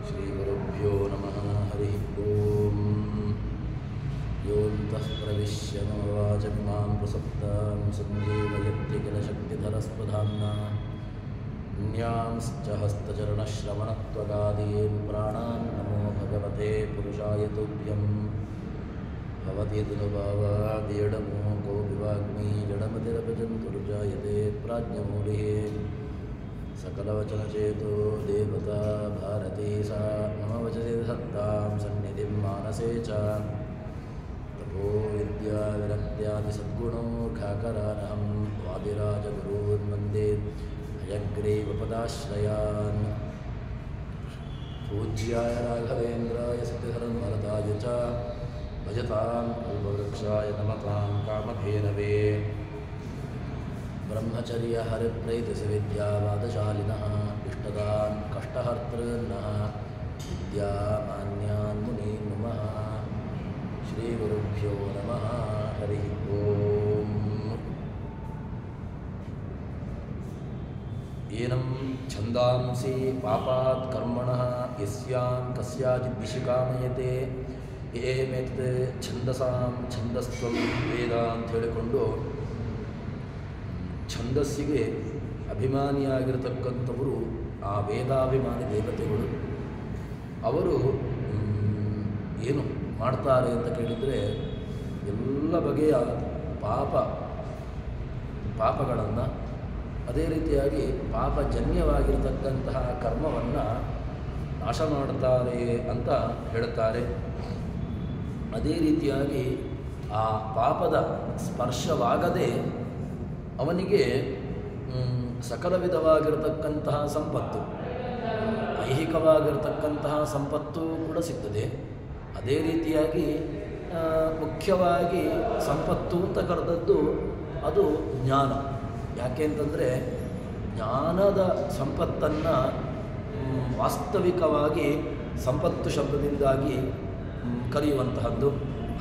श्रीगुरुभ्यो नमः हरिः ओम् योऽन्तः प्रविश्य मम वाचमिमां प्रसक्तां सञ्जीवयत्य किल शक्तिधरस्वधाम्ना न्यांश्च हस्तचरणश्रवणत्वगादीन् प्राणान् नमो भगवते पुरुषाय तुभ्यं भवतीदनुभावादीडमो कोऽपि वाग्मी जडमतिरपजन्तुर्जायते प्राज्ञमूलिः सकलवचनचेतो देवता भारती सा मम वचसे धत्तां सन्निधिं मानसे च तपो विद्याविरक्त्यादिसद्गुणोर्घाकरानहं वादिराजगुरून् वन्दे हयग्रीवपदाश्रयान् पूज्याय राघवेन्द्राय सत्यधर्मरताय च भजतां कल्पवृक्षाय नमतां कामधेनवे ब्रह्मचर्य हरिप्रीतिसविद्यावादशालिनः इष्टदान् कष्टहर्तॄन्नः विद्यामान्यान् मुनीन् नमः श्रीगुरुभ्यो नमः हरिः ओम् एनं छन्दांसि पापात् कर्मणः यस्यां कस्याचित् दिशि कामयते एमेतत् छन्दसां छन्दस्त्वं ವೇದ ಅಂತ ಹೇಳಿಕೊಂಡು ಛಂದಸ್ಸಿಗೆ ಅಭಿಮಾನಿಯಾಗಿರತಕ್ಕಂಥವರು ಆ ವೇದಾಭಿಮಾನಿ ದೇವತೆಗಳು. ಅವರು ಏನು ಮಾಡ್ತಾರೆ ಅಂತ ಕೇಳಿದರೆ ಎಲ್ಲ ಬಗೆಯ ಪಾಪಗಳನ್ನು ಅದೇ ರೀತಿಯಾಗಿ ಪಾಪಜನ್ಯವಾಗಿರತಕ್ಕಂತಹ ಕರ್ಮವನ್ನು ನಾಶ ಮಾಡುತ್ತಾರೆ ಅಂತ ಹೇಳುತ್ತಾರೆ. ಅದೇ ರೀತಿಯಾಗಿ ಆ ಪಾಪದ ಸ್ಪರ್ಶವಾಗದೆ ಅವನಿಗೆ ಸಕಲ ವಿಧವಾಗಿರತಕ್ಕಂತಹ ಸಂಪತ್ತು, ಐಹಿಕವಾಗಿರತಕ್ಕಂತಹ ಸಂಪತ್ತು ಕೂಡ ಸಿಗ್ತದೆ. ಅದೇ ರೀತಿಯಾಗಿ ಮುಖ್ಯವಾಗಿ ಸಂಪತ್ತು ಅಂತ ಕರೆದದ್ದು ಅದು ಜ್ಞಾನ. ಯಾಕೆ ಅಂತಂದರೆ ಜ್ಞಾನದ ಸಂಪತ್ತನ್ನು ವಾಸ್ತವಿಕವಾಗಿ ಸಂಪತ್ತು ಶಬ್ದದಿಂದಾಗಿ ಕರೆಯುವಂತಹದ್ದು.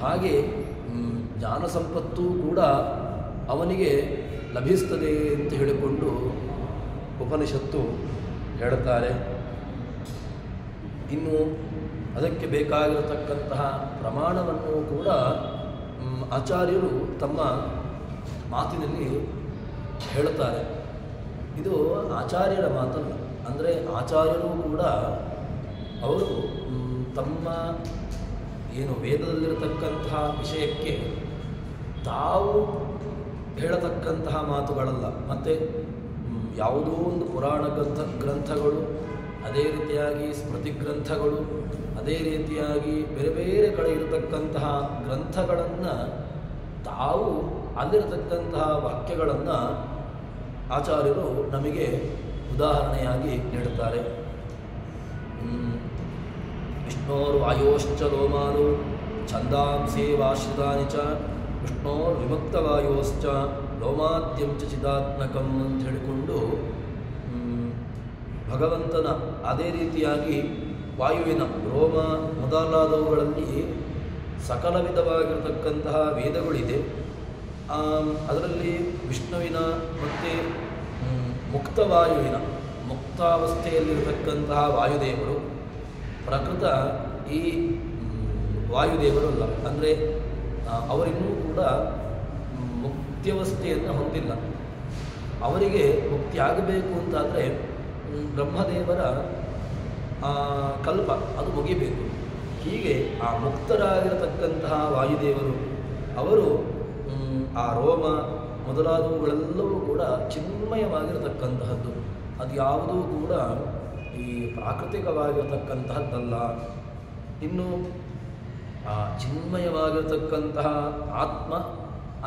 ಹಾಗೆ ಜ್ಞಾನ ಸಂಪತ್ತು ಕೂಡ ಅವನಿಗೆ ಲಭಿಸ್ತದೆ ಅಂತ ಹೇಳಿಕೊಂಡು ಉಪನಿಷತ್ತು ಹೇಳುತ್ತಾರೆ. ಇನ್ನು ಅದಕ್ಕೆ ಬೇಕಾಗಿರತಕ್ಕಂತಹ ಪ್ರಮಾಣವನ್ನು ಕೂಡ ಆಚಾರ್ಯರು ತಮ್ಮ ಮಾತಿನಲ್ಲಿ ಹೇಳುತ್ತಾರೆ. ಇದು ಆಚಾರ್ಯರ ಮಾತಲ್ಲ, ಅಂದರೆ ಆಚಾರ್ಯರು ಕೂಡ ಅವರು ತಮ್ಮ ಏನು ವೇದದಲ್ಲಿರತಕ್ಕಂತಹ ವಿಷಯಕ್ಕೆ ತಾವು ಹೇಳತಕ್ಕಂತಹ ಮಾತುಗಳಲ್ಲ. ಮತ್ತು ಯಾವುದೋ ಒಂದು ಪುರಾಣ ಗ್ರಂಥಗಳು, ಅದೇ ರೀತಿಯಾಗಿ ಸ್ಮೃತಿ ಗ್ರಂಥಗಳು, ಅದೇ ರೀತಿಯಾಗಿ ಬೇರೆ ಬೇರೆ ಕಡೆ ಇರತಕ್ಕಂತಹ ಗ್ರಂಥಗಳನ್ನು ತಾವು ಅಲ್ಲಿರತಕ್ಕಂತಹ ವಾಕ್ಯಗಳನ್ನು ಆಚಾರ್ಯರು ನಮಗೆ ಉದಾಹರಣೆಯಾಗಿ ನೀಡುತ್ತಾರೆ. ವಿಷ್ಣೋರ್ವಾಯೋಶ್ಚ ಲೋಮಾನು ಛಂದಾಂಸಿ ವಾಶ್ರಿತಾನಿ ಚ ವಿಷ್ಣೋರ್ವಿಮುಕ್ತವಾಯೋಶ್ಚ ಲೋಮಾದ್ಯಂ ಚ ಚಿದಾತ್ಮಕಂ ಅಂತ ಹೇಳಿಕೊಂಡು ಭಗವಂತನ ಅದೇ ರೀತಿಯಾಗಿ ವಾಯುವಿನ ರೋಮ ಮೊದಲಾದವುಗಳಲ್ಲಿ ಸಕಲ ವಿಧವಾಗಿರತಕ್ಕಂತಹ ವೇದಗಳಿದೆ. ಅದರಲ್ಲಿ ವಿಷ್ಣುವಿನ ಮತ್ತು ಮುಕ್ತವಾಯುವಿನ ಮುಕ್ತಾವಸ್ಥೆಯಲ್ಲಿರತಕ್ಕಂತಹ ವಾಯುದೇವರು ಪ್ರಕೃತ ಈ ವಾಯುದೇವರು ಅಲ್ಲ, ಅಂದರೆ ಅವರಿನ್ನೂ ಕೂಡ ಮುಕ್ತಿಯವಸ್ಥೆಯನ್ನು ಹೊಂದಿಲ್ಲ. ಅವರಿಗೆ ಮುಕ್ತಿ ಆಗಬೇಕು ಅಂತಾದರೆ ಬ್ರಹ್ಮದೇವರ ಕಲ್ಪ ಅದು ಮುಗಿಬೇಕು. ಹೀಗೆ ಆ ಮುಕ್ತರಾಗಿರತಕ್ಕಂತಹ ವಾಯುದೇವರು ಅವರು ಆ ರೋಮ ಮೊದಲಾದವುಗಳೆಲ್ಲವೂ ಕೂಡ ಚಿನ್ಮಯವಾಗಿರತಕ್ಕಂತಹದ್ದು. ಅದು ಯಾವುದೂ ಕೂಡ ಈ ಪ್ರಾಕೃತಿಕವಾಗಿರತಕ್ಕಂತಹದ್ದಲ್ಲ. ಇನ್ನು ಆ ಚಿನ್ಮಯವಾಗಿರತಕ್ಕಂತಹ ಆತ್ಮ,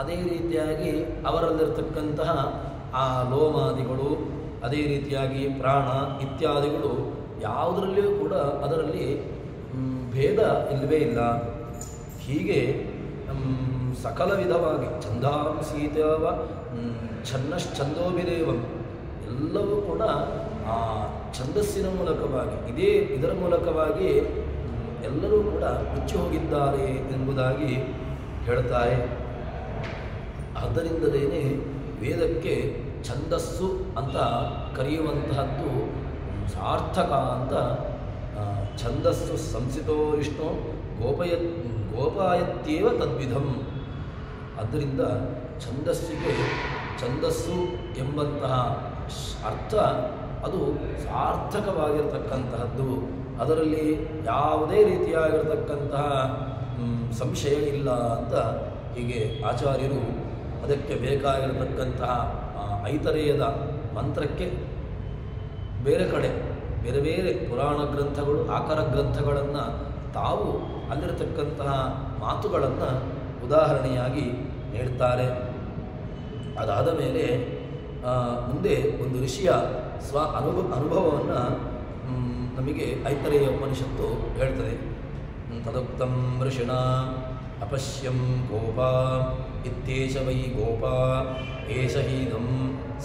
ಅದೇ ರೀತಿಯಾಗಿ ಅವರಲ್ಲಿರತಕ್ಕಂತಹ ಆ ಲೋಮಾದಿಗಳು, ಅದೇ ರೀತಿಯಾಗಿ ಪ್ರಾಣ ಇತ್ಯಾದಿಗಳು ಯಾವುದರಲ್ಲಿಯೂ ಕೂಡ ಅದರಲ್ಲಿ ಭೇದ ಇಲ್ಲವೇ ಇಲ್ಲ. ಹೀಗೆ ಸಕಲ ವಿಧವಾಗಿ ಛಂದಾಂಸೀತವ ಛನ್ನಶ್ಚಂದೋಭಿರೇವಂ ಎಲ್ಲವೂ ಕೂಡ ಆ ಛಂದಸ್ಸಿನ ಮೂಲಕವಾಗಿ ಇದರ ಮೂಲಕವಾಗಿ ಎಲ್ಲರೂ ಕೂಡ ಮುಚ್ಚಿ ಹೋಗಿದ್ದಾರೆ ಎಂಬುದಾಗಿ ಹೇಳ್ತಾರೆ. ಆದ್ದರಿಂದಲೇ ವೇದಕ್ಕೆ ಛಂದಸ್ಸು ಅಂತ ಕರೆಯುವಂತಹದ್ದು ಸಾರ್ಥಕ ಅಂತ ಛಂದಸ್ಸು ಸಂಸ್ಥಿತೋ ವಿಷ್ಣು ಗೋಪಾಯತ್ಯೇವ ತದ್ವಿಧಂ. ಆದ್ದರಿಂದ ಛಂದಸ್ಸು ಎಂಬಂತಹ ಅರ್ಥ ಅದು ಸಾರ್ಥಕವಾಗಿರತಕ್ಕಂತಹದ್ದು, ಅದರಲ್ಲಿ ಯಾವುದೇ ರೀತಿಯಾಗಿರತಕ್ಕಂತಹ ಸಂಶಯ ಇಲ್ಲ ಅಂತ ಹೀಗೆ ಆಚಾರ್ಯರು ಅದಕ್ಕೆ ಬೇಕಾಗಿರತಕ್ಕಂತಹ ಐತರೇಯದ ಮಂತ್ರಕ್ಕೆ ಬೇರೆ ಕಡೆ ಬೇರೆ ಬೇರೆ ಪುರಾಣ ಗ್ರಂಥಗಳು ಆಕರ ಗ್ರಂಥಗಳನ್ನು ತಾವು ಅಲ್ಲಿರತಕ್ಕಂತಹ ಮಾತುಗಳನ್ನು ಉದಾಹರಣೆಯಾಗಿ ಹೇಳ್ತಾರೆ. ಅದಾದ ಮೇಲೆ ಮುಂದೆ ಒಂದು ಋಷಿಯ ಅನುಭವವನ್ನು ನಮಗೆ ಐತರೇಯ ಉಪನಿಷತ್ತು ಹೇಳ್ತದೆ. ತದುಕ್ತಂ ಋಷಿಣ ಅಪಶ್ಯಂ ಗೋಪಾ ಇತ್ಯೇಷ ವೈ ಗೋಪಾ ಏಷ ಹೀದಂ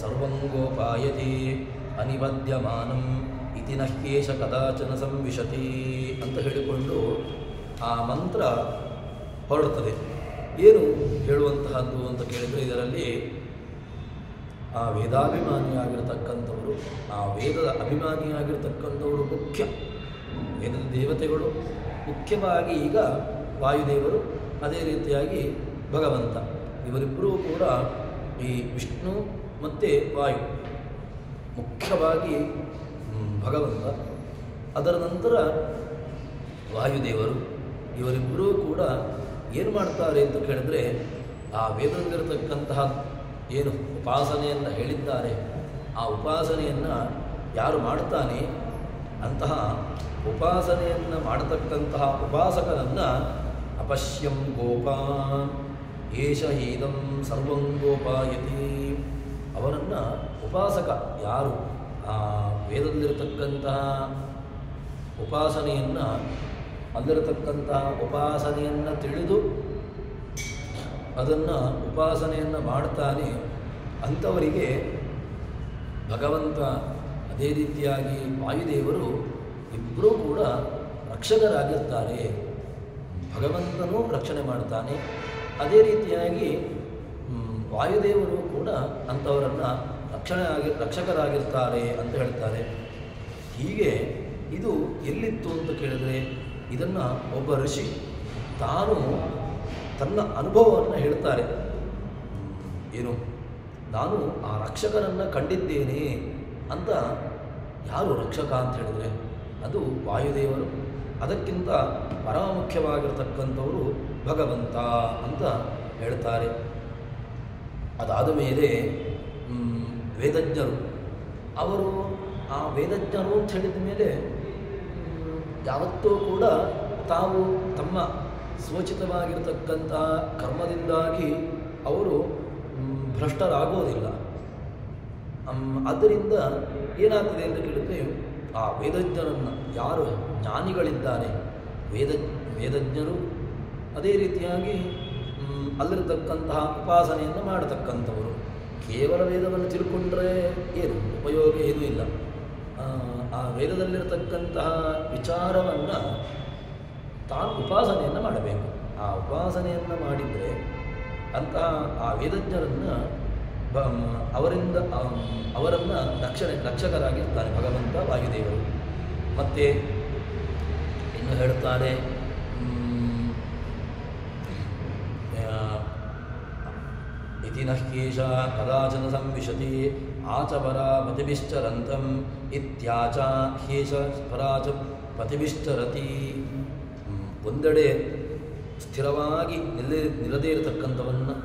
ಸರ್ವಂ ಗೋಪಾಯತಿ ಅನಿಬದ್ಯಮಾನಂ ಇತಿ ನಹ್ಯೇಷ ಕದಾಚನ ಸಂವಿಶತಿ ಅಂತ ಹೇಳಿಕೊಂಡು ಆ ಮಂತ್ರ ಹೊರಡುತ್ತದೆ. ಏನು ಹೇಳುವಂತಹದ್ದು ಅಂತ ಕೇಳಿದರೆ, ಇದರಲ್ಲಿ ಆ ವೇದಾಭಿಮಾನಿಯಾಗಿರ್ತಕ್ಕಂಥವರು, ಆ ವೇದದ ಅಭಿಮಾನಿಯಾಗಿರ್ತಕ್ಕಂಥವರು ಮುಖ್ಯ. ವೇದದ ದೇವತೆಗಳು ಮುಖ್ಯವಾಗಿ ಈಗ ವಾಯುದೇವರು, ಅದೇ ರೀತಿಯಾಗಿ ಭಗವಂತ, ಇವರಿಬ್ಬರೂ ಕೂಡ ಈ ವಿಷ್ಣು ಮತ್ತು ವಾಯು ಮುಖ್ಯವಾಗಿ ಭಗವಂತ, ಅದರ ನಂತರ ವಾಯುದೇವರು. ಇವರಿಬ್ಬರೂ ಕೂಡ ಏನು ಮಾಡ್ತಾರೆ ಅಂತ ಕೇಳಿದ್ರೆ, ಆ ವೇದದಲ್ಲಿರತಕ್ಕಂತಹ ಏನು ಉಪಾಸನೆಯನ್ನು ಹೇಳಿದ್ದಾರೆ, ಆ ಉಪಾಸನೆಯನ್ನು ಯಾರು ಮಾಡ್ತಾನೆ ಅಂತಹ ಉಪಾಸನೆಯನ್ನು ಮಾಡತಕ್ಕಂತಹ ಉಪಾಸಕನನ್ನು ಅಪಶ್ಯಂ ಗೋಪಾ ಏಷ ಹೀದಂ ಸರ್ವಂ ಗೋಪಾಯತಿ, ಅವರನ್ನು ಉಪಾಸಕ ಯಾರು ಆ ವೇದದಲ್ಲಿರತಕ್ಕಂತಹ ಉಪಾಸನೆಯನ್ನು ಅಲ್ಲಿರತಕ್ಕಂತಹ ಉಪಾಸನೆಯನ್ನು ತಿಳಿದು ಅದನ್ನು ಉಪಾಸನೆಯನ್ನು ಮಾಡ್ತಾನೆ ಅಂಥವರಿಗೆ ಭಗವಂತ, ಅದೇ ರೀತಿಯಾಗಿ ವಾಯುದೇವರು ಇಬ್ಬರೂ ಕೂಡ ರಕ್ಷಕರಾಗಿರ್ತಾರೆ. ಭಗವಂತನೂ ರಕ್ಷಣೆ ಮಾಡ್ತಾನೆ, ಅದೇ ರೀತಿಯಾಗಿ ವಾಯುದೇವರು ಕೂಡ ಅಂಥವರನ್ನು ರಕ್ಷಕರಾಗಿರ್ತಾರೆ ಅಂತ ಹೇಳ್ತಾರೆ. ಹೀಗೆ ಇದು ಎಲ್ಲಿತ್ತು ಅಂತ ಕೇಳಿದರೆ, ಇದನ್ನು ಒಬ್ಬ ಋಷಿ ತಾನು ತನ್ನ ಅನುಭವವನ್ನು ಹೇಳ್ತಾರೆ. ಏನು, ನಾನು ಆ ರಕ್ಷಕನನ್ನು ಕಂಡಿದ್ದೇನೆ ಅಂತ. ಯಾರು ರಕ್ಷಕ ಅಂತ ಹೇಳಿದರೆ ಅದು ವಾಯುದೇವರು, ಅದಕ್ಕಿಂತ ಪರಮ ಮುಖ್ಯವಾಗಿರ್ತಕ್ಕಂಥವರು ಭಗವಂತ ಅಂತ ಹೇಳ್ತಾರೆ. ಅದಾದ ಮೇಲೆ ವೇದಜ್ಞರು, ಅವರು ಆ ವೇದಜ್ಞರು ಅಂತ ಹೇಳಿದ ಮೇಲೆ ಯಾವತ್ತೂ ಕೂಡ ತಾವು ತಮ್ಮ ಸ್ವಚಿತವಾಗಿರತಕ್ಕಂಥ ಕರ್ಮದಿಂದಾಗಿ ಅವರು ಭ್ರಷ್ಟರಾಗೋದಿಲ್ಲ. ಆದ್ದರಿಂದ ಏನಾಗ್ತದೆ ಅಂತ ಕೇಳಿದ್ರೆ, ಆ ವೇದಜ್ಞರನ್ನು ಯಾರು ಜ್ಞಾನಿಗಳಿದ್ದಾರೆ, ವೇದಜ್ಞರು, ಅದೇ ರೀತಿಯಾಗಿ ಅಲ್ಲಿರತಕ್ಕಂತಹ ಉಪಾಸನೆಯನ್ನು ಮಾಡತಕ್ಕಂಥವರು. ಕೇವಲ ವೇದವನ್ನು ತಿಳ್ಕೊಂಡ್ರೆ ಏನು ಉಪಯೋಗ ಏನೂ ಇಲ್ಲ. ಆ ವೇದದಲ್ಲಿರತಕ್ಕಂತಹ ವಿಚಾರವನ್ನು ತಾನು ಉಪಾಸನೆಯನ್ನು ಮಾಡಬೇಕು. ಆ ಉಪಾಸನೆಯನ್ನು ಮಾಡಿದರೆ ಅಂತಹ ಆ ವೇದಜ್ಞರನ್ನು ಅವರನ್ನು ರಕ್ಷಕರಾಗಿರ್ತಾನೆ ಭಗವಂತ ವಾಯುದೇವರು. ಮತ್ತು ಇನ್ನು ಹೇಳ್ತಾರೆ, ಇತಿ ನಹ್ಯೇಷ ಕದಾಚನ ಸಂವಿಶತಿ ಆಚಪರ ಪತಿಭಿಶ್ಚರಂತಂ ಇತ್ಯಾಚ ಹ್ಯೇಷ ಪರಾಚ ಪತಿಭಿಶ್ಚರತಿ. ಒಂದೆಡೆ ಸ್ಥಿರವಾಗಿ ನಿಲ್ಲದೇ ಇರತಕ್ಕಂಥವನ್ನು,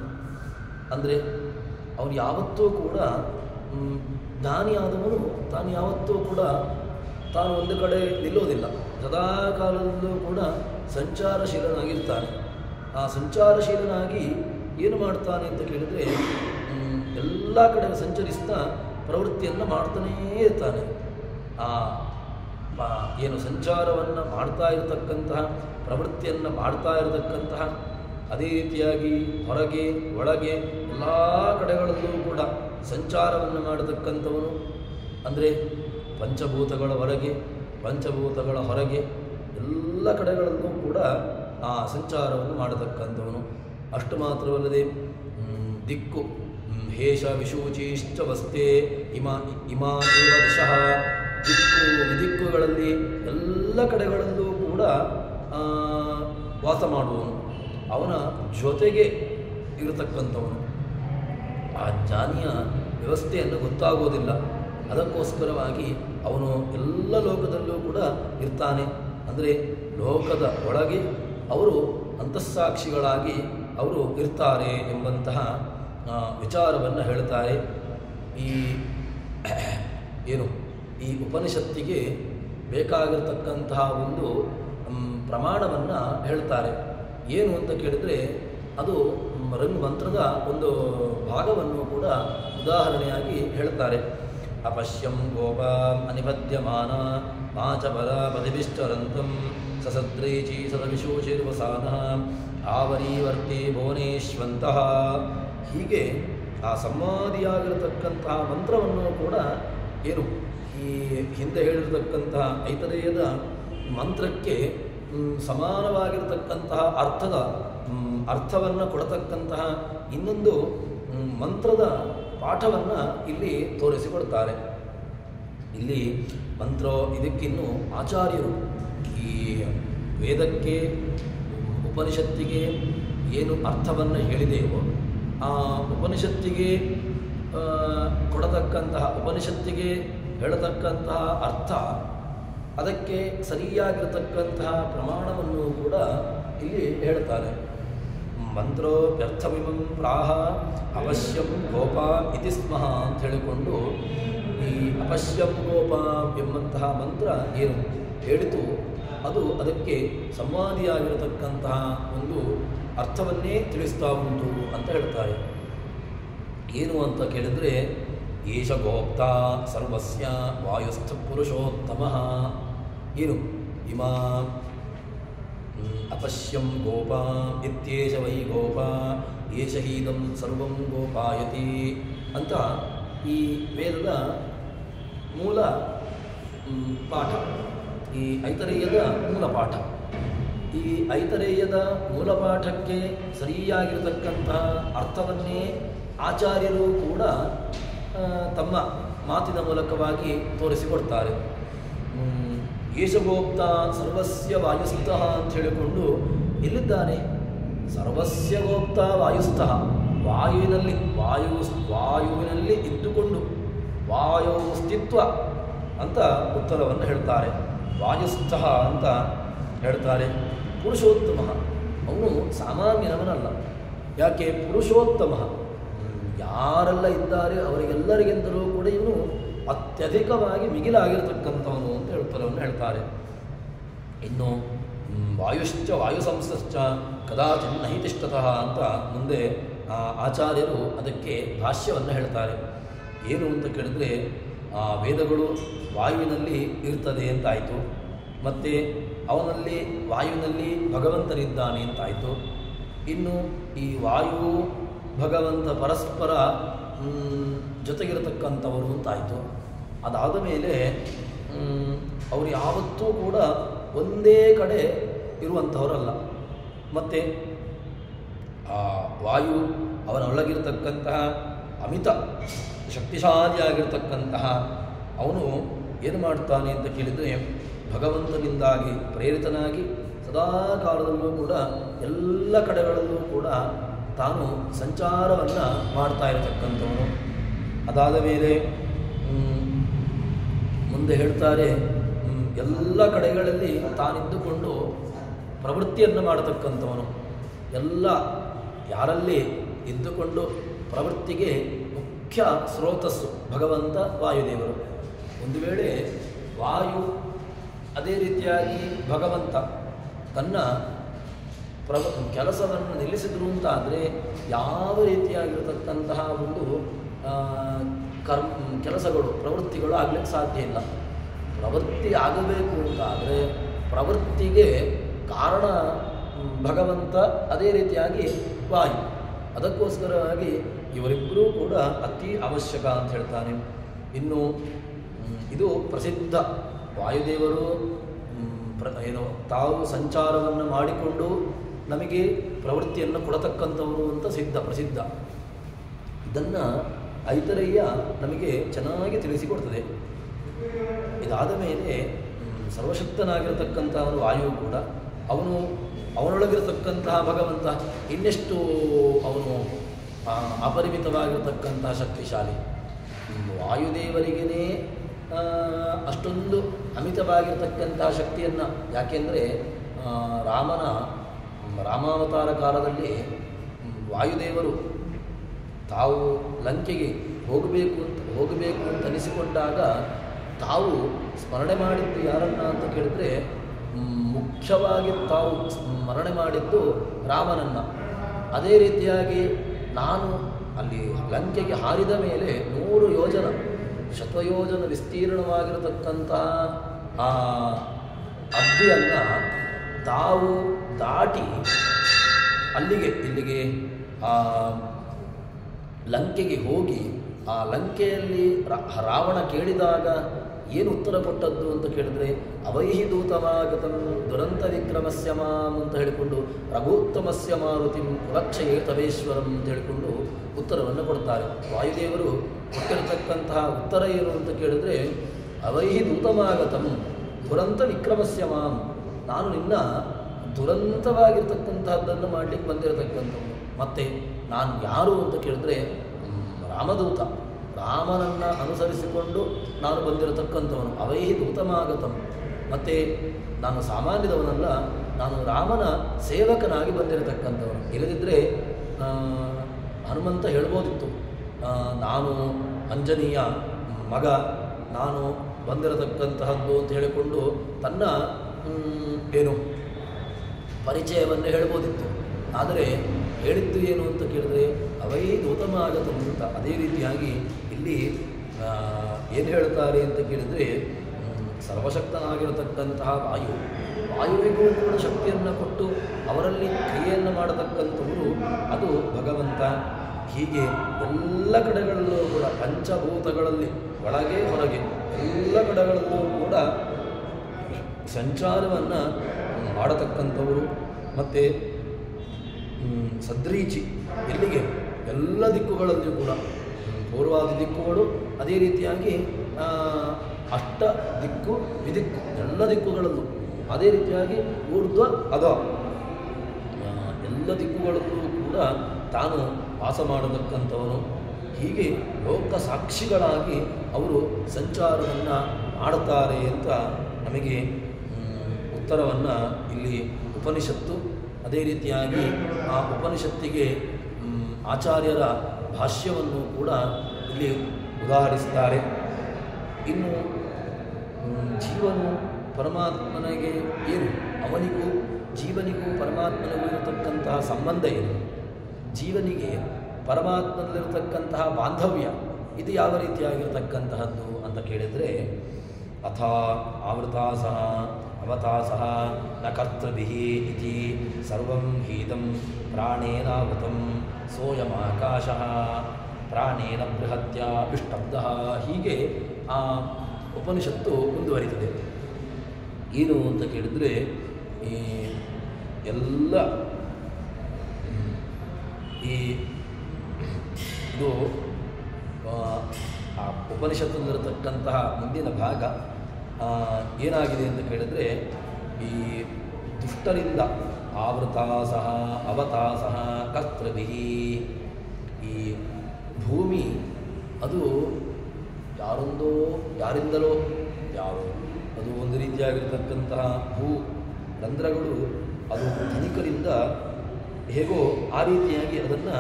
ಅಂದರೆ ಅವನು ಯಾವತ್ತೂ ಕೂಡ ಜ್ಞಾನಿಯಾದವನು ತಾನು ಯಾವತ್ತೂ ಕೂಡ ತಾನು ಒಂದು ಕಡೆ ನಿಲ್ಲೋದಿಲ್ಲ, ಸದಾ ಕಾಲದಲ್ಲೂ ಕೂಡ ಸಂಚಾರಶೀಲನಾಗಿರ್ತಾನೆ. ಆ ಸಂಚಾರಶೀಲನಾಗಿ ಏನು ಮಾಡ್ತಾನೆ ಅಂತ ಕೇಳಿದರೆ, ಎಲ್ಲ ಕಡೆ ಸಂಚರಿಸ್ತಾ ಪ್ರವೃತ್ತಿಯನ್ನು ಮಾಡ್ತಾನೇ ಇರ್ತಾನೆ. ಏನು ಸಂಚಾರವನ್ನು ಮಾಡ್ತಾ ಇರತಕ್ಕಂತಹ ಪ್ರವೃತ್ತಿಯನ್ನು ಮಾಡ್ತಾ ಇರತಕ್ಕಂತಹ, ಅದೇ ರೀತಿಯಾಗಿ ಹೊರಗೆ ಒಳಗೆ ಎಲ್ಲ ಕಡೆಗಳಲ್ಲೂ ಕೂಡ ಸಂಚಾರವನ್ನು ಮಾಡತಕ್ಕಂಥವನು. ಅಂದರೆ ಪಂಚಭೂತಗಳ ಹೊರಗೆ ಪಂಚಭೂತಗಳ ಹೊರಗೆ ಎಲ್ಲ ಕಡೆಗಳಲ್ಲೂ ಕೂಡ ಆ ಸಂಚಾರವನ್ನು ಮಾಡತಕ್ಕಂಥವನು. ಅಷ್ಟು ಮಾತ್ರವಲ್ಲದೆ ದಿಕ್ಕು ಹೇಷ ವಿಶೂಚಿಶ್ಚ ವಸ್ತೆ ಇಮಾ ಏವ ದಿಶಃ ದಿಕ್ಕು ವಿದಿಕ್ಕುಗಳಲ್ಲಿ ಎಲ್ಲ ಕಡೆಗಳಲ್ಲೂ ಕೂಡ ವಾಸ ಮಾಡುವವನು, ಅವನ ಜೊತೆಗೆ ಇರತಕ್ಕಂಥವನು. ಆ ಜ್ಞಾನಿಯ ವ್ಯವಸ್ಥೆಯನ್ನು ಗೊತ್ತಾಗೋದಿಲ್ಲ. ಅದಕ್ಕೋಸ್ಕರವಾಗಿ ಅವನು ಎಲ್ಲ ಲೋಕದಲ್ಲೂ ಕೂಡ ಇರ್ತಾನೆ. ಅಂದರೆ ಲೋಕದ ಒಳಗೆ ಅವರು ಅಂತಸ್ಸಾಕ್ಷಿಗಳಾಗಿ ಅವರು ಇರ್ತಾರೆ ಎಂಬಂತಹ ವಿಚಾರವನ್ನು ಹೇಳ್ತಾರೆ. ಈ ಉಪನಿಷತ್ತಿಗೆ ಬೇಕಾಗಿರತಕ್ಕಂತಹ ಒಂದು ಪ್ರಮಾಣವನ್ನು ಹೇಳ್ತಾರೆ. ಏನು ಅಂತ ಕೇಳಿದರೆ ಅದು ಮಂತ್ರದ ಒಂದು ಭಾಗವನ್ನು ಕೂಡ ಉದಾಹರಣೆಯಾಗಿ ಹೇಳ್ತಾರೆ. ಅಪಶ್ಯಂ ಗೋಪಾಂ ಅನಿಬದ್ಯಮಾನ ಮಾಚಪರ ಪದಿಭಿಶ್ಚರಂತಂ ಸಸದ್ರೈಚಿ ಸದವಿಶೋಚಿರ್ವಸಾನ ಆವರೀವರ್ತಿ ಭುವನೇಶ್ವಂತಹ. ಹೀಗೆ ಆ ಸಂವಾದಿಯಾಗಿರತಕ್ಕಂತಹ ಮಂತ್ರವನ್ನು ಕೂಡ ಏನು ಈ ಹಿಂದೆ ಹೇಳಿರತಕ್ಕಂತಹ ಐತರೇಯದ ಮಂತ್ರಕ್ಕೆ ಸಮಾನವಾಗಿರತಕ್ಕಂತಹ ಅರ್ಥವನ್ನು ಕೊಡತಕ್ಕಂತಹ ಇನ್ನೊಂದು ಮಂತ್ರದ ಪಾಠವನ್ನು ಇಲ್ಲಿ ತೋರಿಸಿಕೊಡ್ತಾರೆ. ಇಲ್ಲಿ ಮಂತ್ರ ಇದಕ್ಕಿನ್ನು ಆಚಾರ್ಯರು ಈ ವೇದಕ್ಕೆ ಉಪನಿಷತ್ತಿಗೆ ಏನು ಅರ್ಥವನ್ನು ಹೇಳಿದೆಯೋ ಆ ಉಪನಿಷತ್ತಿಗೆ ಕೊಡತಕ್ಕಂತಹ ಉಪನಿಷತ್ತಿಗೆ ಹೇಳತಕ್ಕಂತಹ ಅರ್ಥ, ಅದಕ್ಕೆ ಸರಿಯಾಗಿರತಕ್ಕಂತಹ ಪ್ರಮಾಣವನ್ನು ಕೂಡ ಇಲ್ಲಿ ಹೇಳ್ತಾರೆ. ಮಂತ್ರೋ ವ್ಯರ್ಥಮಿಮಂ ಪ್ರಾಹ ಅವಶ್ಯಂ ಗೋಪಾಂ ಇತಿ ಸ್ಮಃ ಅಂತ ಹೇಳಿಕೊಂಡು ಈ ಅಪಶ್ಯಂ ಗೋಪಾಂ ಎಂಬಂತಹ ಮಂತ್ರ ಏನು ಹೇಳಿತು ಅದು ಅದಕ್ಕೆ ಸಂವಾದಿಯಾಗಿರತಕ್ಕಂತಹ ಒಂದು ಅರ್ಥವನ್ನೇ ತಿಳಿಸ್ತಾ ಉಂಟು ಅಂತ ಹೇಳ್ತಾರೆ. ಏನು ಅಂತ ಕೇಳಿದರೆ ಏಷ ಗೋಪ್ತ ಸರ್ವಸ್ಯ ವಾಯುಸ್ಥ ಪುರುಷೋತ್ತಮಃ. ಏನು ಇಮಾ ಅಪಶ್ಯಂ ಗೋಪಾ ಇತ್ಯೇಷ ವೈ ಗೋಪಾ ಏಷ ಹೀದಂ ಸರ್ವಂ ಗೋಪಾಯತಿ ಅಂತ ಈ ವೇದದ ಮೂಲ ಪಾಠ, ಈ ಐತರೇಯದ ಮೂಲ ಪಾಠ. ಈ ಐತರೇಯದ ಮೂಲ ಪಾಠಕ್ಕೆ ಸರಿಯಾಗಿರತಕ್ಕಂತಹ ಅರ್ಥವನ್ನೇ ಆಚಾರ್ಯರು ಕೂಡ ತಮ್ಮ ಮಾತಿನ ಮೂಲಕವಾಗಿ ತೋರಿಸಿಕೊಡ್ತಾರೆ. ಏಷಗೋಪ್ತ ಸರ್ವಸ್ಯ ವಾಯುಸ್ಥಃ ಅಂತ ಹೇಳಿಕೊಂಡು ಎಲ್ಲಿದ್ದಾನೆ? ಸರ್ವಸ್ಯ ಗೋಪ್ತ ವಾಯುಸ್ಥಃ, ವಾಯುವಿನಲ್ಲಿ ಇದ್ದುಕೊಂಡು ವಾಯುಸ್ಥಿತ್ವ ಅಂತ ಉತ್ತರವನ್ನು ಹೇಳ್ತಾರೆ. ವಾಯುಸ್ಥಃ ಅಂತ ಹೇಳ್ತಾರೆ. ಪುರುಷೋತ್ತಮ, ಅವನು ಸಾಮಾನ್ಯನವನಲ್ಲ. ಯಾಕೆ? ಪುರುಷೋತ್ತಮ, ಯಾರೆಲ್ಲ ಇದ್ದಾರೆ ಅವರಿಗೆಲ್ಲರಿಗಿಂತಲೂ ಕೂಡ ಇವನು ಅತ್ಯಧಿಕವಾಗಿ ಮಿಗಿಲಾಗಿರತಕ್ಕಂಥವನು ಅಂತ ಉತ್ತರವನ್ನು ಹೇಳ್ತಾರೆ. ಇನ್ನು ವಾಯುಶ್ಚ ವಾಯು ಸಂಸ್ಥಶ್ಚ ಕದಾಚಿನ್ ನಹಿತಿಷ್ಠತಃ ಅಂತ ಮುಂದೆ ಆಚಾರ್ಯರು ಅದಕ್ಕೆ ಭಾಷ್ಯವನ್ನು ಹೇಳ್ತಾರೆ. ಏನು ಅಂತ ಕೇಳಿದ್ರೆ ವೇದಗಳು ವಾಯುವಿನಲ್ಲಿ ಇರ್ತದೆ ಅಂತಾಯಿತು, ಮತ್ತು ಅವನಲ್ಲಿ ವಾಯುವಿನಲ್ಲಿ ಭಗವಂತನಿದ್ದಾನೆ ಅಂತಾಯಿತು. ಇನ್ನು ಈ ವಾಯು ಭಗವಂತ ಪರಸ್ಪರ ಜೊತೆಗಿರತಕ್ಕಂಥವರು ಅಂತಾಯಿತು. ಅದಾದ ಮೇಲೆ ಅವರು ಯಾವತ್ತೂ ಕೂಡ ಒಂದೇ ಕಡೆ ಇರುವಂಥವರಲ್ಲ. ಮತ್ತು ಆ ವಾಯು ಅವನೊಳಗಿರತಕ್ಕಂತಹ ಅಮಿತ ಶಕ್ತಿಶಾಲಿಯಾಗಿರ್ತಕ್ಕಂತಹ ಅವನು ಏನು ಮಾಡ್ತಾನೆ ಅಂತ ಕೇಳಿದರೆ ಭಗವಂತನಿಂದಾಗಿ ಪ್ರೇರಿತನಾಗಿ ಸದಾ ಕಾಲದಲ್ಲೂ ಕೂಡ ಎಲ್ಲ ಕಡೆಗಳಲ್ಲೂ ಕೂಡ ತಾನು ಸಂಚಾರವನ್ನು ಮಾಡ್ತಾ ಇರತಕ್ಕಂಥವನು. ಅದಾದ ಮೇಲೆ ಮುಂದೆ ಹೇಳ್ತಾರೆ, ಎಲ್ಲ ಕಡೆಗಳಲ್ಲಿ ತಾನಿದ್ದುಕೊಂಡು ಪ್ರವೃತ್ತಿಯನ್ನು ಮಾಡತಕ್ಕಂಥವನು. ಎಲ್ಲ ಯಾರಲ್ಲಿ ಇದ್ದುಕೊಂಡು ಪ್ರವೃತ್ತಿಗೆ ಮುಖ್ಯ ಸ್ರೋತಸ್ಸು ಭಗವಂತ ವಾಯುದೇವರು. ಒಂದು ವೇಳೆ ವಾಯು ಅದೇ ರೀತಿಯಾಗಿ ಭಗವಂತ ತನ್ನ ಕೆಲಸವನ್ನು ನಿಲ್ಲಿಸಿದ್ರು ಅಂತ ಆದರೆ ಯಾವ ರೀತಿಯಾಗಿರತಕ್ಕಂತಹ ಒಂದು ಕೆಲಸಗಳು ಪ್ರವೃತ್ತಿಗಳು ಆಗಲಿಕ್ಕೆ ಸಾಧ್ಯ ಇಲ್ಲ. ಪ್ರವೃತ್ತಿ ಆಗಬೇಕು ಅಂತಾದರೆ ಪ್ರವೃತ್ತಿಗೆ ಕಾರಣ ಭಗವಂತ, ಅದೇ ರೀತಿಯಾಗಿ ವಾಯು. ಅದಕ್ಕೋಸ್ಕರವಾಗಿ ಇವರಿಬ್ಬರೂ ಕೂಡ ಅತಿ ಅವಶ್ಯಕ ಅಂತ ಹೇಳ್ತಾನೆ. ಇನ್ನು ಇದು ಪ್ರಸಿದ್ಧ ವಾಯುದೇವರು ತಾವು ಸಂಚಾರವನ್ನು ಮಾಡಿಕೊಂಡು ನಮಗೆ ಪ್ರವೃತ್ತಿಯನ್ನು ಕೊಡತಕ್ಕಂಥವರು ಅಂತ ಪ್ರಸಿದ್ಧ. ಇದನ್ನು ಐತರೇಯ ನಮಗೆ ಚೆನ್ನಾಗಿ ತಿಳಿಸಿಕೊಡ್ತದೆ. ಇದಾದ ಮೇಲೆ ಸರ್ವಶಕ್ತನಾಗಿರತಕ್ಕಂತಹ ವಾಯು ಕೂಡ ಅವನೊಳಗಿರತಕ್ಕಂತಹ ಭಗವಂತ ಇನ್ನೆಷ್ಟು ಅವನು ಅಪರಿಮಿತವಾಗಿರತಕ್ಕಂತಹ ಶಕ್ತಿಶಾಲಿ. ವಾಯುದೇವರಿಗೇ ಅಷ್ಟೊಂದು ಅಮಿತವಾಗಿರತಕ್ಕಂತಹ ಶಕ್ತಿಯನ್ನು, ಯಾಕೆಂದರೆ ರಾಮಾವತಾರ ಕಾಲದಲ್ಲಿ ವಾಯುದೇವರು ತಾವು ಲಂಕೆಗೆ ಹೋಗಬೇಕು ಅಂತ ಅನಿಸಿಕೊಂಡಾಗ ತಾವು ಸ್ಮರಣೆ ಮಾಡಿದ್ದು ಯಾರನ್ನ ಅಂತ ಕೇಳಿದ್ರೆ ಮುಖ್ಯವಾಗಿ ತಾವು ಸ್ಮರಣೆ ಮಾಡಿದ್ದು ರಾಮನನ್ನು. ಅದೇ ರೀತಿಯಾಗಿ ನಾನು ಅಲ್ಲಿ ಲಂಕೆಗೆ ಹಾರಿದ ಮೇಲೆ 100 ಯೋಜನ ಶತಯೋಜನ ವಿಸ್ತೀರ್ಣವಾಗಿರತಕ್ಕಂತಹ ಆ ಅಗ್ನಿಯನ್ನು ತಾವು ದಾಟಿ ಇಲ್ಲಿಗೆ ಲಂಕೆಗೆ ಹೋಗಿ ಆ ಲಂಕೆಯಲ್ಲಿ ರಾವಣ ಕೇಳಿದಾಗ ಏನು ಉತ್ತರ ಕೊಟ್ಟದ್ದು ಅಂತ ಕೇಳಿದ್ರೆ ಅವೈಹಿ ದೂತವಾಗತಂ ದುರಂತ ವಿಕ್ರಮಸ್ಯ ಮಾಂ ಅಂತ ಹೇಳಿಕೊಂಡು ರಘುತ್ತಮಸ್ಯ ಮಾರುತಿಂ ಕುಲಕ್ಷಯೇ ತವೇಶ್ವರಂ ಅಂತ ಹೇಳಿಕೊಂಡು ಉತ್ತರವನ್ನು ಕೊಡ್ತಾರೆ. ವಾಯುದೇವರು ಕೊಟ್ಟಿರತಕ್ಕಂತಹ ಉತ್ತರ ಏನು ಅಂತ ಕೇಳಿದ್ರೆ ಅವೈಹಿ ದೂತಮಾಗತಂ ದುರಂತ ವಿಕ್ರಮಸ್ಯ ಮಾಂ, ನಾನು ನಿನ್ನ ದುರಂತವಾಗಿರ್ತಕ್ಕಂತಹದ್ದನ್ನು ಮಾಡಲಿಕ್ಕೆ ಬಂದಿರತಕ್ಕಂಥದ್ದು. ಮತ್ತು ನಾನು ಯಾರು ಅಂತ ಕೇಳಿದ್ರೆ ರಾಮದೂತ, ರಾಮನನ್ನು ಅನುಸರಿಸಿಕೊಂಡು ನಾನು ಬಂದಿರತಕ್ಕಂಥವನು. ಅವೈಹಿ ದೂತಮಾಗತಂ, ಮತ್ತು ನಾನು ಸಾಮಾನ್ಯದವನಲ್ಲ, ನಾನು ರಾಮನ ಸೇವಕನಾಗಿ ಬಂದಿರತಕ್ಕಂಥವನು. ಇಲ್ಲದಿದ್ದರೆ ಹನುಮಂತ ಹೇಳ್ಬೋದಿತ್ತು, ನಾನು ಅಂಜನೀಯ ಮಗ, ನಾನು ಬಂದಿರತಕ್ಕಂತಹದ್ದು ಅಂತ ಹೇಳಿಕೊಂಡು ತನ್ನ ಪರಿಚಯವನ್ನು ಹೇಳ್ಬೋದಿತ್ತು. ಆದರೆ ಹೇಳಿದ್ದು ಏನು ಅಂತ ಕೇಳಿದ್ರೆ ಅವೈ ದೂತಮಾಗತಂ ಅಂತ. ಅದೇ ರೀತಿಯಾಗಿ ಇಲ್ಲಿ ಏನು ಹೇಳ್ತಾರೆ ಅಂತ ಕೇಳಿದರೆ ಸರ್ವಶಕ್ತನಾಗಿರತಕ್ಕಂತಹ ವಾಯುವಿಗೂ ಕೂಡ ಶಕ್ತಿಯನ್ನು ಕೊಟ್ಟು ಅವರಲ್ಲಿ ಕ್ರಿಯೆಯನ್ನು ಮಾಡತಕ್ಕಂಥವರು ಅದು ಭಗವಂತ. ಹೀಗೆ ಎಲ್ಲ ಕಡೆಗಳಲ್ಲೂ ಕೂಡ ಪಂಚಭೂತಗಳಲ್ಲಿ ಒಳಗೆ ಹೊರಗೆ ಎಲ್ಲ ಕಡೆಗಳಲ್ಲೂ ಕೂಡ ಸಂಚಾರವನ್ನು ಮಾಡತಕ್ಕಂಥವರು. ಮತ್ತು ಸದ್ರೀಚಿ ಎಲ್ಲಿಗೆ ಎಲ್ಲ ದಿಕ್ಕುಗಳಲ್ಲಿಯೂ ಕೂಡ ಪೂರ್ವಾದಿ ದಿಕ್ಕುಗಳು, ಅದೇ ರೀತಿಯಾಗಿ ಅಷ್ಟ ದಿಕ್ಕು ವಿದಿಕ್ಕು ಎಲ್ಲ ದಿಕ್ಕುಗಳಲ್ಲೂ, ಅದೇ ರೀತಿಯಾಗಿ ಊರ್ಧ್ವ ಅದ ಎಲ್ಲ ದಿಕ್ಕುಗಳಲ್ಲೂ ಕೂಡ ತಾನು ವಾಸ ಮಾಡತಕ್ಕಂಥವನು. ಹೀಗೆ ಲೋಕ ಸಾಕ್ಷಿಗಳಾಗಿ ಅವರು ಸಂಚಾರವನ್ನು ಮಾಡುತ್ತಾರೆ ಅಂತ ನಮಗೆ ಉತ್ತರವನ್ನು ಇಲ್ಲಿ ಉಪನಿಷತ್ತು, ಅದೇ ರೀತಿಯಾಗಿ ಆ ಉಪನಿಷತ್ತಿಗೆ ಆಚಾರ್ಯರ ಭಾಷ್ಯವನ್ನು ಕೂಡ ಇಲ್ಲಿ ಉದಾಹರಿಸ್ತಾರೆ. ಇನ್ನು ಜೀವನು ಪರಮಾತ್ಮನಿಗೆ ಏನು, ಅವನಿಗೂ ಜೀವನಿಗೂ ಪರಮಾತ್ಮನಿಗೂ ಇರತಕ್ಕಂತಹ ಸಂಬಂಧ ಏನು, ಜೀವನಿಗೆ ಪರಮಾತ್ಮನಲ್ಲಿರತಕ್ಕಂತಹ ಬಾಂಧವ್ಯ ಇದು ಯಾವ ರೀತಿಯಾಗಿರ್ತಕ್ಕಂತಹದ್ದು ಅಂತ ಕೇಳಿದರೆ ಅಥ ಆವೃತಾ ಸಹ ಅವತಾ ಸಹ ನ ಕರ್ತೃಭಿಃ ಇತಿ ಸರ್ವಂ ಹೀದಂ ಪ್ರಾಣೇನಾವೃತಂ ಸೋಯಮಾಕಾಶಃ ಪ್ರಾಣೇನ ಬೃಹತ್ಯ ವಿಷ್ಟಬ್ಧಃ. ಹೀಗೆ ಆ ಉಪನಿಷತ್ತು ಮುಂದುವರಿತದೆ. ಏನು ಅಂತ ಕೇಳಿದರೆ ಈ ಎಲ್ಲ ಇದು ಆ ಉಪನಿಷತ್ತಿನಲ್ಲಿರತಕ್ಕಂತಹ ಮುಂದಿನ ಭಾಗ ಏನಾಗಿದೆ ಅಂತ ಕೇಳಿದರೆ ಈ ದುಷ್ಟರಿಂದ ಆವೃತಾ ಸಹ ಅವತಾ ಸಹ ಕರ್ತೃಭಿಃ, ಈ ಭೂಮಿ ಅದು ಯಾರಿಂದಲೋ ಅದು ಒಂದು ರೀತಿಯಾಗಿರ್ತಕ್ಕಂತಹ ರಂಧ್ರಗಳು ಅದು ಧನಿಕರಿಂದ ಹೇಗೋ ಆ ರೀತಿಯಾಗಿ ಅದನ್ನು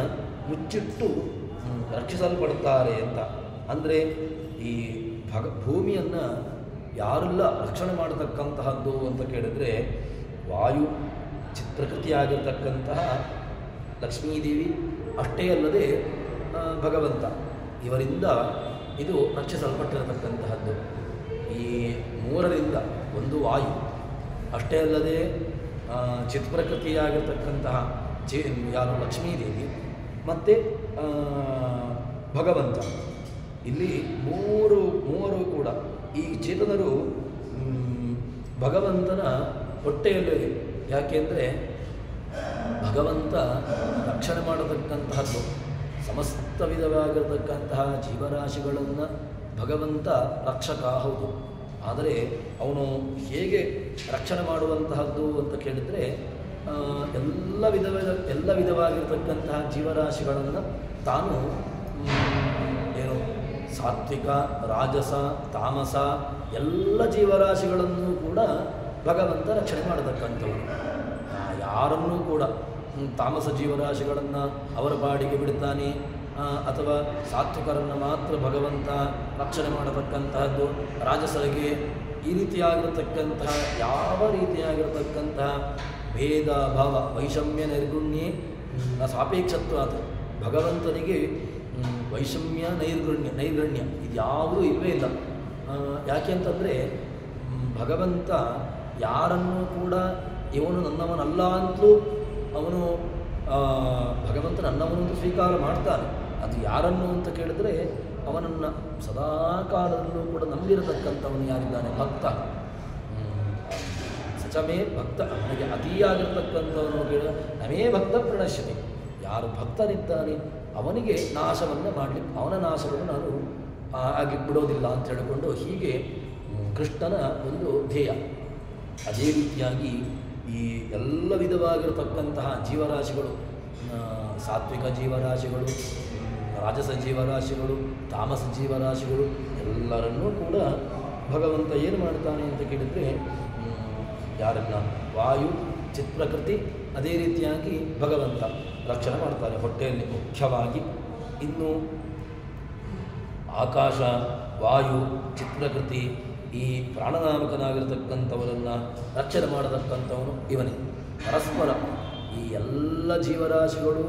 ಮುಚ್ಚಿಟ್ಟು ರಕ್ಷಿಸಲ್ಪಡುತ್ತಾರೆ ಅಂತ. ಅಂದರೆ ಈ ಭೂಮಿಯನ್ನು ಯಾರೆಲ್ಲ ರಕ್ಷಣೆ ಮಾಡತಕ್ಕಂತಹದ್ದು ಅಂತ ಕೇಳಿದರೆ ವಾಯು ಚಿತ್ರಕೃತಿಯಾಗಿರ್ತಕ್ಕಂತಹ ಲಕ್ಷ್ಮೀದೇವಿ, ಅಷ್ಟೇ ಅಲ್ಲದೆ ಭಗವಂತ, ಇವರಿಂದ ಇದು ರಕ್ಷಿಸಲ್ಪಟ್ಟಿರತಕ್ಕಂತಹದ್ದು. ಈ ಮೂರರಿಂದ ಒಂದು ವಾಯು, ಅಷ್ಟೇ ಅಲ್ಲದೆ ಚಿತ್ಪ್ರಕೃತಿಯಾಗಿರ್ತಕ್ಕಂತಹ ಯಾರು ಲಕ್ಷ್ಮೀದೇವಿ ಮತ್ತು ಭಗವಂತ, ಇಲ್ಲಿ ಮೂವರು ಕೂಡ ಈ ಚೇತನರು ಭಗವಂತನ ಹೊಟ್ಟೆಯಲ್ಲಿದೆ. ಯಾಕೆಂದರೆ ಭಗವಂತ ರಕ್ಷಣೆ ಮಾಡತಕ್ಕಂತಹದ್ದು ಸಮಸ್ತ ವಿಧವಾಗಿರತಕ್ಕಂತಹ ಜೀವರಾಶಿಗಳನ್ನು ಭಗವಂತ ರಕ್ಷಕ ಹೌದು. ಆದರೆ ಅವನು ಹೇಗೆ ರಕ್ಷಣೆ ಮಾಡುವಂತಹದ್ದು ಅಂತ ಕೇಳಿದರೆ ಎಲ್ಲ ವಿಧವಾಗಿರ್ತಕ್ಕಂತಹ ಜೀವರಾಶಿಗಳನ್ನು ತಾನು ಏನು ಸಾತ್ವಿಕ, ರಾಜಸ, ತಾಮಸ ಎಲ್ಲ ಜೀವರಾಶಿಗಳನ್ನು ಕೂಡ ಭಗವಂತ ರಕ್ಷಣೆ ಮಾಡತಕ್ಕಂಥವನು. ಯಾರನ್ನೂ ಕೂಡ ತಾಮಸ ಜೀವರಾಶಿಗಳನ್ನು ಅವರ ಬಾಡಿಗೆ ಬಿಡ್ತಾನೆ ಅಥವಾ ಸಾತ್ವಿಕರನ್ನು ಮಾತ್ರ ಭಗವಂತ ರಕ್ಷಣೆ ಮಾಡತಕ್ಕಂತಹದ್ದು, ರಾಜಸರಿಗೆ ಈ ರೀತಿಯಾಗಿರತಕ್ಕಂತಹ ಯಾವ ರೀತಿಯಾಗಿರತಕ್ಕಂತಹ ಭೇದ ಭಾವ ವೈಷಮ್ಯ ನೈರ್ಗುಣ್ಯೇ ಸಾಪೇಕ್ಷತ್ವ ಅದು ಭಗವಂತನಿಗೆ ವೈಷಮ್ಯ ನೈರ್ಗಣ್ಯ ಇದು ಯಾವುದೂ ಇಲ್ಲವೇ ಇಲ್ಲ. ಯಾಕೆ ಅಂತಂದರೆ ಭಗವಂತ ಯಾರನ್ನೂ ಕೂಡ ಇವನು ನನ್ನವನಲ್ಲ ಅಂತಲೂ ಅವನು ಭಗವಂತ ನನ್ನವನಂತೂ ಸ್ವೀಕಾರ ಮಾಡ್ತಾನೆ. ಅದು ಯಾರನ್ನು ಅಂತ ಕೇಳಿದರೆ ಅವನನ್ನು ಸದಾ ಕಾಲದಲ್ಲೂ ಕೂಡ ನಂಬಿರತಕ್ಕಂಥವನು ಯಾರಿದ್ದಾನೆ, ಭಕ್ತ. ಸಚಮೇ ಭಕ್ತ, ಅವನಿಗೆ ಅತಿಯಾಗಿರ್ತಕ್ಕಂಥವನು ಕೇಳ ನಮೇ ಭಕ್ತ ಪ್ರಣಶ್ಯತೆ. ಯಾರು ಭಕ್ತನಿದ್ದಾನೆ ಅವನಿಗೆ ನಾಶವನ್ನು ಮಾಡಲಿಕ್ಕೆ, ಅವನ ನಾಶವನ್ನು ನಾನು ಆಗಿ ಬಿಡೋದಿಲ್ಲ ಅಂತ ಹೇಳಿಕೊಂಡು ಹೀಗೆ ಕೃಷ್ಣನ ಒಂದು ಧ್ಯೇಯ. ಅದೇ ರೀತಿಯಾಗಿ ಈ ಎಲ್ಲ ವಿಧವಾಗಿರತಕ್ಕಂತಹ ಜೀವರಾಶಿಗಳು, ಸಾತ್ವಿಕ ಜೀವರಾಶಿಗಳು, ರಾಜಸ ಜೀವರಾಶಿಗಳು, ತಾಮಸ ಜೀವರಾಶಿಗಳು ಎಲ್ಲರನ್ನೂ ಕೂಡ ಭಗವಂತ ಏನು ಮಾಡ್ತಾನೆ ಅಂತ ಕೇಳಿದರೆ ಯಾರನ್ನ ವಾಯು, ಚಿತ್ಪ್ರಕೃತಿ ಅದೇ ರೀತಿಯಾಗಿ ಭಗವಂತ ರಕ್ಷಣೆ ಮಾಡ್ತಾನೆ ಹೊಟ್ಟೆಯಲ್ಲಿ ಮುಖ್ಯವಾಗಿ. ಇನ್ನು ಆಕಾಶ, ವಾಯು, ಚಿತ್ಪ್ರಕೃತಿ ಈ ಪ್ರಾಣನಾಮಕನಾಗಿರ್ತಕ್ಕಂಥವರನ್ನು ರಕ್ಷಣೆ ಮಾಡತಕ್ಕಂಥವನು ಇವನೇ. ಪರಸ್ಪರ ಈ ಎಲ್ಲ ಜೀವರಾಶಿಗಳು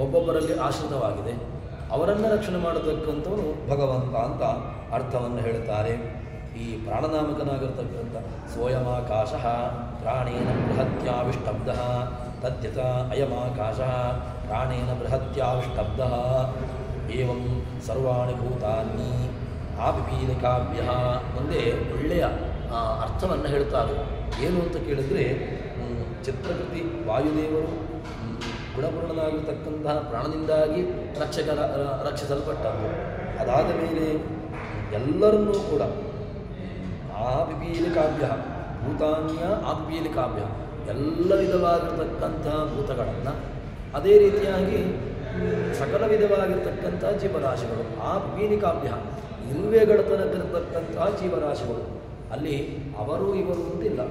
ಒಬ್ಬೊಬ್ಬರಲ್ಲಿ ಆಶ್ರಿತವಾಗಿದೆ, ಅವರನ್ನು ರಕ್ಷಣೆ ಮಾಡತಕ್ಕಂಥವನು ಭಗವಂತ ಅಂತ ಅರ್ಥವನ್ನು ಹೇಳ್ತಾರೆ. ಈ ಪ್ರಾಣನಾಮಕನಾಗಿರ್ತಕ್ಕಂಥ ಸೋಯಮಾಕಾಶ ಪ್ರಾಣೇನ ಬೃಹತ್ಯಾವಿಷ್ಟಬ್ಧ ತದ್ಯತ ಅಯಮಾಕಾಶ ಪ್ರಾಣೇನ ಬೃಹತ್ಯಾವಿಷ್ಟಬ್ಧ ಏವಂ ಸರ್ವಾಣಿ ಭೂತಾನಿ ಆಪಿಪೀಲಿಕಾಭ್ಯ ಮುಂದೆ ಒಳ್ಳೆಯ ಅರ್ಥವನ್ನು ಹೇಳ್ತಾರೆ. ಏನು ಅಂತ ಕೇಳಿದರೆ ಚಿತ್ರಕೃತಿ ವಾಯುದೇವರು ಗುಣಪೂರ್ಣನಾಗಿರ್ತಕ್ಕಂತಹ ಪ್ರಾಣದಿಂದಾಗಿ ರಕ್ಷಿಸಲ್ಪಟ್ಟರು. ಅದಾದ ಮೇಲೆ ಎಲ್ಲರನ್ನೂ ಕೂಡ ಆಪಿಪೀಲಿಕಾಭ್ಯ ಭೂತಾನ್ಯ ಆಪಿಪೀಲಿಕಾಭ್ಯ ಎಲ್ಲ ವಿಧವಾಗಿರ್ತಕ್ಕಂತಹ ಭೂತಗಳನ್ನು, ಅದೇ ರೀತಿಯಾಗಿ ಸಕಲ ವಿಧವಾಗಿರ್ತಕ್ಕಂಥ ಜೀವರಾಶಿಗಳು ಆಪಿಪೀಲಿಕಾಭ್ಯ ಇರುವೆಗಳ ತನಕಿರತಕ್ಕಂತಹ ಜೀವರಾಶಿಗಳು, ಅಲ್ಲಿ ಅವರು ಇವರು ಅಂತಿಲ್ಲ,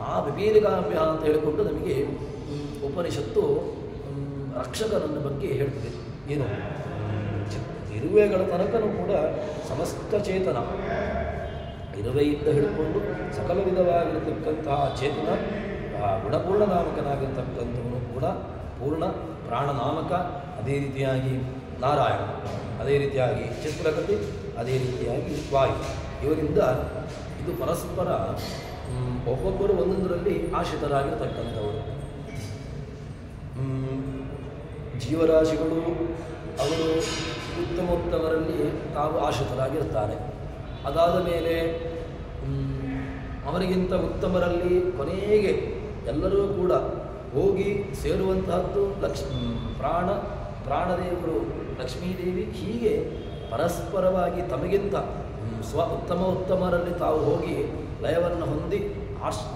ಆ ವಿಪೀಲಿಕಾಭ್ಯ ಅಂತ ಹೇಳಿಕೊಂಡು ನಮಗೆ ಉಪನಿಷತ್ತು ರಕ್ಷಕನನ್ನ ಬಗ್ಗೆ ಹೇಳ್ತದೆ. ಏನು ಇರುವೆಗಳ ತನಕನೂ ಕೂಡ ಸಮಸ್ತ ಚೇತನ, ಇರುವೆಯಿಂದ ಹಿಡ್ಕೊಂಡು ಸಕಲ ವಿಧವಾಗಿರತಕ್ಕಂತಹ ಚೇತನ ಗುಣಪೂರ್ಣ ನಾಮಕನಾಗಿರ್ತಕ್ಕಂಥವನು ಕೂಡ ಪೂರ್ಣ ಪ್ರಾಣನಾಮಕ, ಅದೇ ರೀತಿಯಾಗಿ ನಾರಾಯಣ, ಅದೇ ರೀತಿಯಾಗಿ ಚಿತ್ರಕೃತಿ, ಅದೇ ರೀತಿಯಾಗಿ ವಾಯು. ಇವರಿಂದ ಇದು ಪರಸ್ಪರ ಒಬ್ಬೊಬ್ಬರು ಒಂದೊಂದರಲ್ಲಿ ಆಶ್ರಿತರಾಗಿರ್ತಕ್ಕಂಥವರು. ಜೀವರಾಶಿಗಳು ಅವರು ಉತ್ತಮೋತ್ತಮರಲ್ಲಿ ತಾವು ಆಶ್ರಿತರಾಗಿರ್ತಾರೆ. ಅದಾದ ಮೇಲೆ ಅವರಿಗಿಂತ ಉತ್ತಮರಲ್ಲಿ ಕೊನೆಗೆ ಎಲ್ಲರೂ ಕೂಡ ಹೋಗಿ ಸೇರುವಂತಹದ್ದು ಪ್ರಾಣದೇವರು ಲಕ್ಷ್ಮೀದೇವಿ. ಹೀಗೆ ಪರಸ್ಪರವಾಗಿ ತಮಗಿಂತ ಉತ್ತಮರಲ್ಲಿ ತಾವು ಹೋಗಿ ಲಯವನ್ನು ಹೊಂದಿ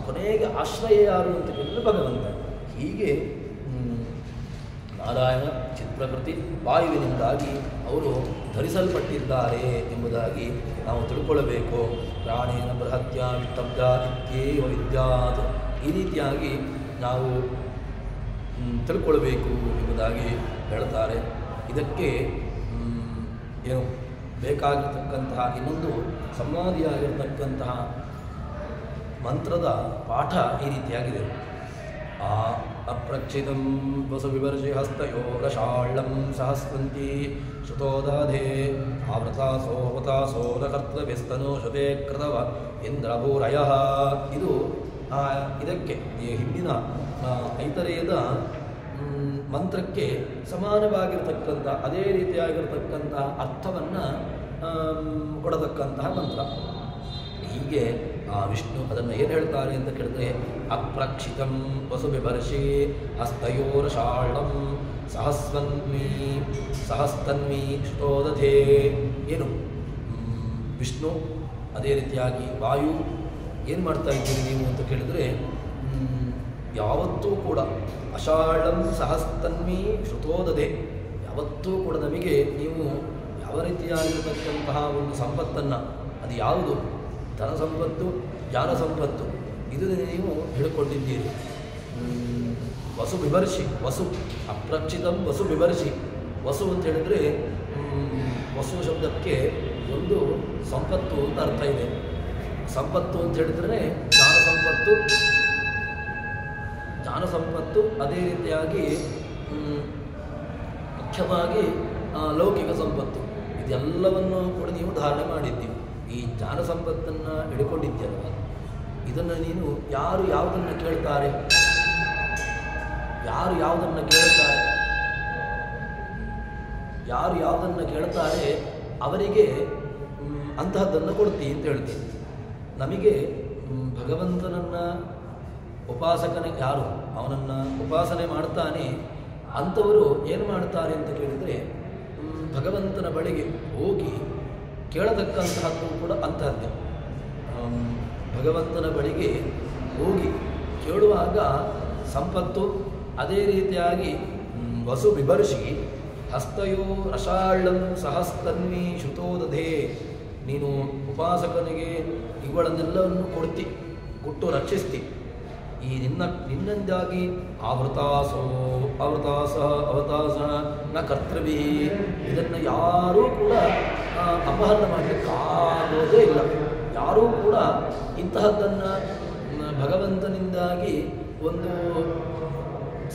ಕೊನೆಗೆ ಆಶ್ರಯ ಯಾರು ಅಂತ ಕೇಳಿದ್ರೆ ಭಗವಂತ. ಹೀಗೆ ನಾರಾಯಣ, ಚಿತ್ಪ್ರಕೃತಿ, ವಾಯುವಿನಿಂದಾಗಿ ಅವರು ಧರಿಸಲ್ಪಟ್ಟಿದ್ದಾರೆ ಎಂಬುದಾಗಿ ನಾವು ತಿಳ್ಕೊಳ್ಳಬೇಕು. ಪ್ರಾಣೇನ ಬೃಹತ್ಯ ವಿಷ್ಟಬ್ಧ ಇತ್ಯೇವ ವಿದ್ಯಾತ್, ಈ ರೀತಿಯಾಗಿ ನಾವು ತಿಳ್ಕೊಳ್ಬೇಕು ಎಂಬುದಾಗಿ ಹೇಳ್ತಾರೆ. ಇದಕ್ಕೆ ಏನು ಬೇಕಾಗಿರ್ತಕ್ಕಂತಹ ಇನ್ನೊಂದು ಸಂವಾದಿಯಾಗಿರ್ತಕ್ಕಂತಹ ಮಂತ್ರದ ಪಾಠ ಈ ರೀತಿಯಾಗಿದೆ. ಅಪ್ರಕ್ಷಿತಂ ವಸುವಿವರ್ಷಿ ಹಸ್ತಯೋರಶಾಳಂ ಸಹಸ್ವಂತಿ ಶ್ರುತೋದಾಧೆ ಆವೃತಾಸೋವತಾಸೋರಕರ್ತವ್ಯಸ್ತನೋ ಶ್ರುತೆ ಕೃತವ ಇಂದ್ರಭೂರಯ. ಇದು ಇದಕ್ಕೆ ಈ ಹಿಂದಿನ ಐತರೇಯದ ಮಂತ್ರಕ್ಕೆ ಸಮಾನವಾಗಿರ್ತಕ್ಕಂಥ ಅದೇ ರೀತಿಯಾಗಿರ್ತಕ್ಕಂಥ ಅರ್ಥವನ್ನು ಕೊಡತಕ್ಕಂತಹ ಮಂತ್ರ. ಹೀಗೆ ವಿಷ್ಣು ಅದನ್ನು ಏನು ಹೇಳ್ತಾರೆ ಅಂತ ಕೇಳಿದ್ರೆ, ಅಪ್ರಕ್ಷಿತಂ ವಸುಬಿಭರ್ಷಿ ಹಸ್ತಯೋರಶಾಳಂ ಸಹಸ್ತನ್ವಿ ಶ್ರುತೋದಧೇ. ಏನು ವಿಷ್ಣು, ಅದೇ ರೀತಿಯಾಗಿ ವಾಯು ಏನು ಮಾಡ್ತಾ ಇದ್ದೀರಿ ನೀವು ಅಂತ ಕೇಳಿದರೆ, ಯಾವತ್ತೂ ಕೂಡ ಅಷಾಢಂ ಸಹಸ್ತನ್ಮೀ ಶ್ರುತೋದದೆ, ಯಾವತ್ತೂ ಕೂಡ ನಮಗೆ ನೀವು ಯಾವ ರೀತಿಯಾಗಿರತಕ್ಕಂತಹ ಒಂದು ಸಂಪತ್ತನ್ನು, ಅದು ಯಾವುದು ಧನ ಸಂಪತ್ತು, ಜ್ಞಾನ ಸಂಪತ್ತು, ಇದನ್ನು ನೀವು ಹೇಳಿಕೊಂಡಿದ್ದೀರಿ. ವಸು ಬಿಭರ್ಷಿ, ವಸು ಅಪ್ರಕ್ಷಿತಂ ವಸು ಬಿಭರ್ಷಿ. ವಸು ಅಂತ ಹೇಳಿದರೆ ವಸು ಶಬ್ದಕ್ಕೆ ಒಂದು ಸಂಪತ್ತು ಅಂತ ಅರ್ಥ ಇದೆ. ಸಂಪತ್ತು ಅಂತ ಹೇಳಿದ್ರೆ ಜ್ಞಾನ ಸಂಪತ್ತು, ಜ್ಞಾನ ಸಂಪತ್ತು, ಅದೇ ರೀತಿಯಾಗಿ ಮುಖ್ಯವಾಗಿ ಲೌಕಿಕ ಸಂಪತ್ತು, ಇದೆಲ್ಲವನ್ನು ಕೂಡ ನೀವು ಧಾರಣೆ ಮಾಡಿದ್ದೀವಿ. ಈ ಜ್ಞಾನ ಸಂಪತ್ತನ್ನು ಹಿಡ್ಕೊಂಡಿದ್ದೀಯಲ್ವ, ಇದನ್ನು ನೀನು ಯಾರು ಯಾವುದನ್ನು ಕೇಳ್ತಾರೆ, ಯಾರು ಯಾವುದನ್ನು ಕೇಳ್ತಾರೆ, ಯಾರು ಯಾವುದನ್ನು ಕೇಳ್ತಾರೆ ಅವರಿಗೆ ಅಂತಹದ್ದನ್ನು ಕೊಡ್ತೀವಿ ಅಂತ ಹೇಳ್ತೀವಿ. ನಮಗೆ ಭಗವಂತನನ್ನು ಉಪಾಸಕನೇ ಯಾರು ಅವನನ್ನು ಉಪಾಸನೆ ಮಾಡ್ತಾನೆ ಅಂಥವರು ಏನು ಮಾಡ್ತಾರೆ ಅಂತ ಕೇಳಿದರೆ, ಭಗವಂತನ ಬಳಿಗೆ ಹೋಗಿ ಕೇಳತಕ್ಕಂತಹದ್ದು ಕೂಡ ಅಂತಹದ್ದೇ. ಭಗವಂತನ ಬಳಿಗೆ ಹೋಗಿ ಕೇಳುವಾಗ ಸಂಪತ್ತು, ಅದೇ ರೀತಿಯಾಗಿ ವಸು ಬಿಭರ್ಷಿ ಹಸ್ತಯೋ ರಸಾಳ್ಳಂ ಸಹಸ್ತನ್ವಿ ಶ್ರುತೋದಧೆ. ನೀನು ಉಪಾಸಕನಿಗೆ ಇವುಗಳನ್ನೆಲ್ಲವನ್ನು ಕೊಡ್ತಿ, ಕೊಟ್ಟು ರಕ್ಷಿಸ್ತಿ. ಈ ನಿನ್ನಿಂದಾಗಿ ಆವೃತಾಸೋ ಅವೃತಾಸ ಅವತಾಸ ನ ಕರ್ತೃಭಿ, ಇದನ್ನು ಯಾರೂ ಕೂಡ ಅಪಹರಣ ಮಾಡಲಿಕ್ಕಾಗೋದೇ ಇಲ್ಲ. ಯಾರೂ ಕೂಡ ಇಂತಹದ್ದನ್ನು ಭಗವಂತನಿಂದಾಗಿ ಒಂದು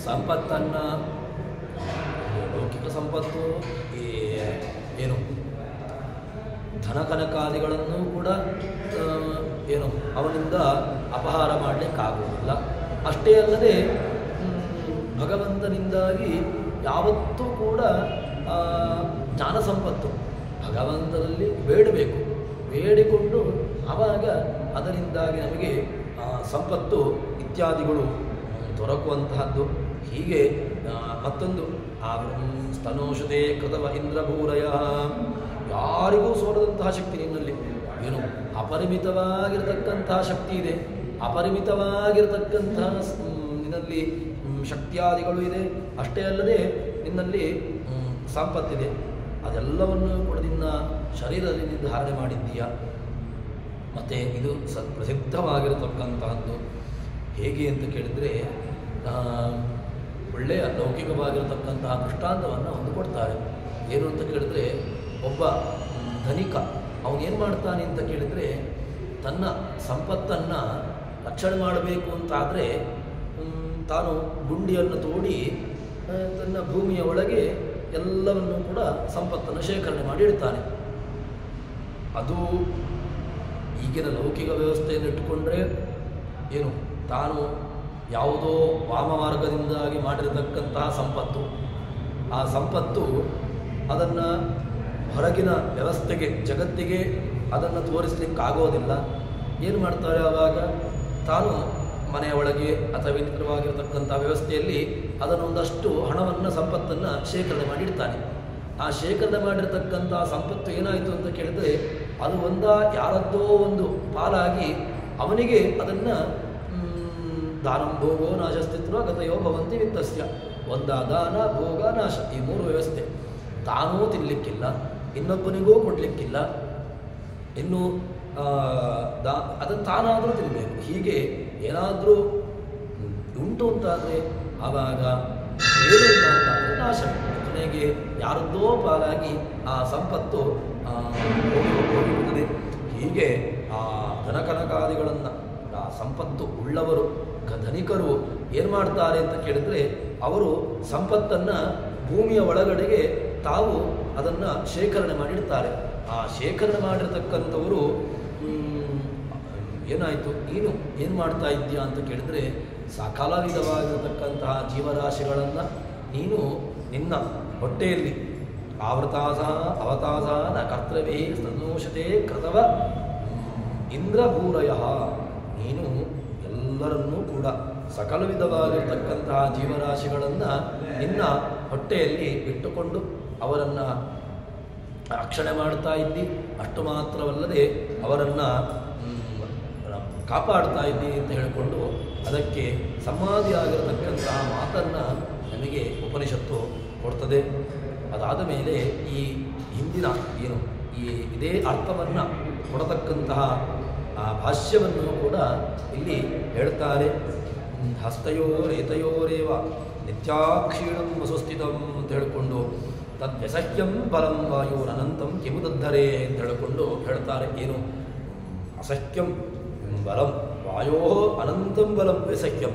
ಸಂಪತ್ತನ್ನು, ಲೌಕಿಕ ಸಂಪತ್ತು ಏನು ಧನಕನಕಾದಿಗಳನ್ನು ಕೂಡ ಏನು ಅವನಿಂದ ಅಪಹಾರ ಮಾಡಲಿಕ್ಕಾಗುವುದಿಲ್ಲ. ಅಷ್ಟೇ ಅಲ್ಲದೆ ಭಗವಂತನಿಂದಾಗಿ ಯಾವತ್ತೂ ಕೂಡ ಜ್ಞಾನ ಸಂಪತ್ತು ಭಗವಂತನಲ್ಲಿ ಬೇಡಬೇಕು, ಬೇಡಿಕೊಂಡು ಆವಾಗ ಅದರಿಂದಾಗಿ ನಮಗೆ ಸಂಪತ್ತು ಇತ್ಯಾದಿಗಳು ದೊರಕುವಂತಹದ್ದು. ಹೀಗೆ ಮತ್ತೊಂದು ಸ್ತನೋಷತೆ ಕೃತವ ಇಂದ್ರಭೂರಯ, ಯಾರಿಗೂ ಸೋಲದಂತಹ ಶಕ್ತಿ ನಿನ್ನಲ್ಲಿ, ಏನು ಅಪರಿಮಿತವಾಗಿರತಕ್ಕಂತಹ ಶಕ್ತಿ ಇದೆ, ಅಪರಿಮಿತವಾಗಿರತಕ್ಕಂತಹ ನಿನ್ನಲ್ಲಿ ಶಕ್ತಿಯಾದಿಗಳು ಇದೆ. ಅಷ್ಟೇ ಅಲ್ಲದೆ ನಿನ್ನಲ್ಲಿ ಸಂಪತ್ತಿದೆ. ಅದೆಲ್ಲವನ್ನು ಕೂಡ ನಿನ್ನ ಶರೀರದಲ್ಲಿ ಧಾರಣೆ ಮಾಡಿದ್ದೀಯ. ಮತ್ತು ಇದು ಪ್ರಸಿದ್ಧವಾಗಿರತಕ್ಕಂತಹದ್ದು. ಹೇಗೆ ಅಂತ ಕೇಳಿದರೆ, ಒಳ್ಳೆಯ ಲೌಕಿಕವಾಗಿರತಕ್ಕಂತಹ ದೃಷ್ಟಾಂತವನ್ನು ಹೊಂದಿಕೊಡ್ತಾರೆ. ಏನು ಅಂತ ಕೇಳಿದರೆ, ಒಬ್ಬ ಧನಿಕ ಅವನೇನು ಮಾಡ್ತಾನೆ ಅಂತ ಕೇಳಿದರೆ, ತನ್ನ ಸಂಪತ್ತನ್ನು ರಕ್ಷಣೆ ಮಾಡಬೇಕು ಅಂತಾದರೆ ತಾನು ಗುಂಡಿಯನ್ನು ತೋಡಿ ತನ್ನ ಭೂಮಿಯ ಒಳಗೆ ಎಲ್ಲವನ್ನು ಕೂಡ ಸಂಪತ್ತನ್ನು ಶೇಖರಣೆ ಮಾಡಿ ಇಡ್ತಾನೆ. ಅದು ಈಗಿನ ಲೌಕಿಕ ವ್ಯವಸ್ಥೆಯನ್ನು ಇಟ್ಟುಕೊಂಡ್ರೆ ಏನು, ತಾನು ಯಾವುದೋ ವಾಮಮಾರ್ಗದಿಂದಾಗಿ ಮಾಡಿರತಕ್ಕಂತಹ ಸಂಪತ್ತು, ಆ ಸಂಪತ್ತು ಅದನ್ನು ಹೊರಗಿನ ವ್ಯವಸ್ಥೆಗೆ, ಜಗತ್ತಿಗೆ ಅದನ್ನು ತೋರಿಸಲಿಕ್ಕಾಗೋದಿಲ್ಲ. ಏನು ಮಾಡ್ತಾರೆ ಆವಾಗ, ತಾನು ಮನೆಯ ಒಳಗೆ ಅಥವಾ ಇನ್ನಿತರವಾಗಿರತಕ್ಕಂಥ ವ್ಯವಸ್ಥೆಯಲ್ಲಿ ಅದನ್ನು ಒಂದಷ್ಟು ಹಣವನ್ನು, ಸಂಪತ್ತನ್ನು ಶೇಖರಣೆ ಮಾಡಿಡ್ತಾನೆ. ಆ ಶೇಖರಣೆ ಮಾಡಿರ್ತಕ್ಕಂಥ ಸಂಪತ್ತು ಏನಾಯಿತು ಅಂತ ಕೇಳಿದರೆ, ಅದು ಯಾರದ್ದೋ ಒಂದು ಪಾಲಾಗಿ ಅವನಿಗೆ ಅದನ್ನು ದಾನಂ ಭೋಗೋ ನಾಶಸ್ತಿತ್ವ ಗತಯೋ ಭವಂತಿ ವಿತ್ತಸ್ಯ, ದಾನ ಭೋಗ ನಾಶ, ಈ ಮೂರು ವ್ಯವಸ್ಥೆ. ತಾನೂ ತಿನ್ನಲಿಕ್ಕಿಲ್ಲ, ಇನ್ನೊಬ್ಬನಿಗೂ ಕೊಡಲಿಕ್ಕಿಲ್ಲ, ಇನ್ನು ಅದನ್ನು ತಾನಾದರೂ ತಿನ್ನಬೇಕು. ಹೀಗೆ ಏನಾದರೂ ಉಂಟು ಅಂತಾದರೆ ಆವಾಗ ಏನು ಇಲ್ಲ ಅಂತಾದರೆ ನಾಶ, ಕೊನೆಗೆ ಯಾರದ್ದೋ ಪಾಲಾಗಿ ಆ ಸಂಪತ್ತು ಹೋಗಿರುತ್ತದೆ. ಹೀಗೆ ಆ ಧನಕನಕಾದಿಗಳನ್ನು, ಆ ಸಂಪತ್ತು ಉಳ್ಳವರು ಧನಿಕರು ಏನು ಮಾಡ್ತಾರೆ ಅಂತ ಕೇಳಿದರೆ, ಅವರು ಸಂಪತ್ತನ್ನು ಭೂಮಿಯ ಒಳಗಡೆಗೆ ತಾವು ಅದನ್ನು ಶೇಖರಣೆ ಮಾಡಿಡ್ತಾರೆ. ಆ ಶೇಖರಣೆ ಮಾಡಿರ್ತಕ್ಕಂಥವರು ಏನಾಯಿತು, ನೀನು ಏನು ಮಾಡ್ತಾ ಇದ್ದೀಯಾ ಅಂತ ಕೇಳಿದರೆ, ಸಕಲ ವಿಧವಾಗಿರತಕ್ಕಂತಹ ಜೀವರಾಶಿಗಳನ್ನು ನೀನು ನಿನ್ನ ಹೊಟ್ಟೆಯಲ್ಲಿ ಆವೃತಾಸ ಅವತಾಸ ನ ಕರ್ತವ್ಯೇ ಸ್ತನೋಷತೆ ಕೃತವ ಇಂದ್ರಭೂರಯ, ನೀನು ಎಲ್ಲರನ್ನೂ ಕೂಡ ಸಕಲ ವಿಧವಾಗಿರತಕ್ಕಂತಹ ಜೀವರಾಶಿಗಳನ್ನು ನಿನ್ನ ಹೊಟ್ಟೆಯಲ್ಲಿ ಇಟ್ಟುಕೊಂಡು ಅವರನ್ನು ರಕ್ಷಣೆ ಮಾಡ್ತಾ ಇದ್ದಿ. ಅಷ್ಟು ಮಾತ್ರವಲ್ಲದೆ ಅವರನ್ನು ಕಾಪಾಡ್ತಾ ಇದ್ದೀನಿ ಅಂತ ಹೇಳಿಕೊಂಡು ಅದಕ್ಕೆ ಸಮಾಧಿಯಾಗಿರತಕ್ಕಂತಹ ಮಾತನ್ನು ನಮಗೆ ಉಪನಿಷತ್ತು ಕೊಡ್ತದೆ. ಅದಾದ ಮೇಲೆ ಈ ಹಿಂದಿನ ಏನು ಇದೇ ಅರ್ಥವನ್ನು ಕೊಡತಕ್ಕಂತಹ ಆ ಭಾಷ್ಯವನ್ನು ಕೂಡ ಇಲ್ಲಿ ಹೇಳ್ತಾರೆ. ಹಸ್ತಯೋರೇತಯೋರೇವ ನಿತ್ಯಾಕ್ಷೀಣಂ ವಸುಸ್ಥಿತಂ ಅಂತ ಹೇಳಿಕೊಂಡು ತದ್ವ್ಯಸಹ್ಯಂ ಬಲಂ ವಾಯುರನಂತಂ ಕಿಮುದದ್ಧರೆ ಅಂತ ಹೇಳಿಕೊಂಡು ಹೇಳ್ತಾರೆ. ಏನು ಅಸಹ್ಯಂ ಬಲಂ ವಾಯೋ ಅನಂತಂ ಬಲಂ ವ್ಯಸಹ್ಯಂ,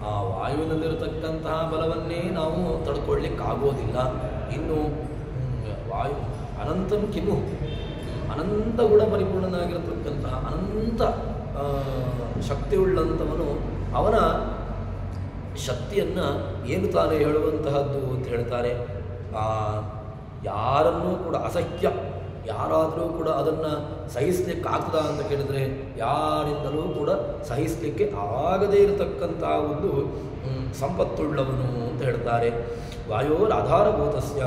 ಆ ವಾಯುವಿನಲ್ಲಿರತಕ್ಕಂತಹ ಬಲವನ್ನೇ ನಾವು ತಡ್ಕೊಳ್ಳಿಕ್ಕಾಗೋದಿಲ್ಲ. ಇನ್ನು ವಾಯು ಅನಂತಂ ಕಿಮು, ಅನಂತ ಗುಣ ಪರಿಪೂರ್ಣನಾಗಿರತಕ್ಕಂತಹ ಅನಂತ ಶಕ್ತಿಯುಳ್ಳಂಥವನು ಅವನ ಶಕ್ತಿಯನ್ನು ಏನು ತಾನೇ ಹೇಳುವಂತಹದ್ದು ಅಂತ ಹೇಳ್ತಾರೆ. ಯಾರನ್ನೂ ಕೂಡ ಅಸಹ್ಯ, ಯಾರಾದರೂ ಕೂಡ ಅದನ್ನು ಸಹಿಸಲಿಕ್ಕೆ ಆಗ್ತದ ಅಂತ ಕೇಳಿದರೆ ಯಾರಿಂದಲೂ ಕೂಡ ಸಹಿಸಲಿಕ್ಕೆ ಆಗದೇ ಇರತಕ್ಕಂತಹ ಒಂದು ಸಂಪತ್ತುಳ್ಳವನು ಅಂತ ಹೇಳ್ತಾರೆ. ವಾಯೋರಾಧಾರಭೂತಸ್ಯ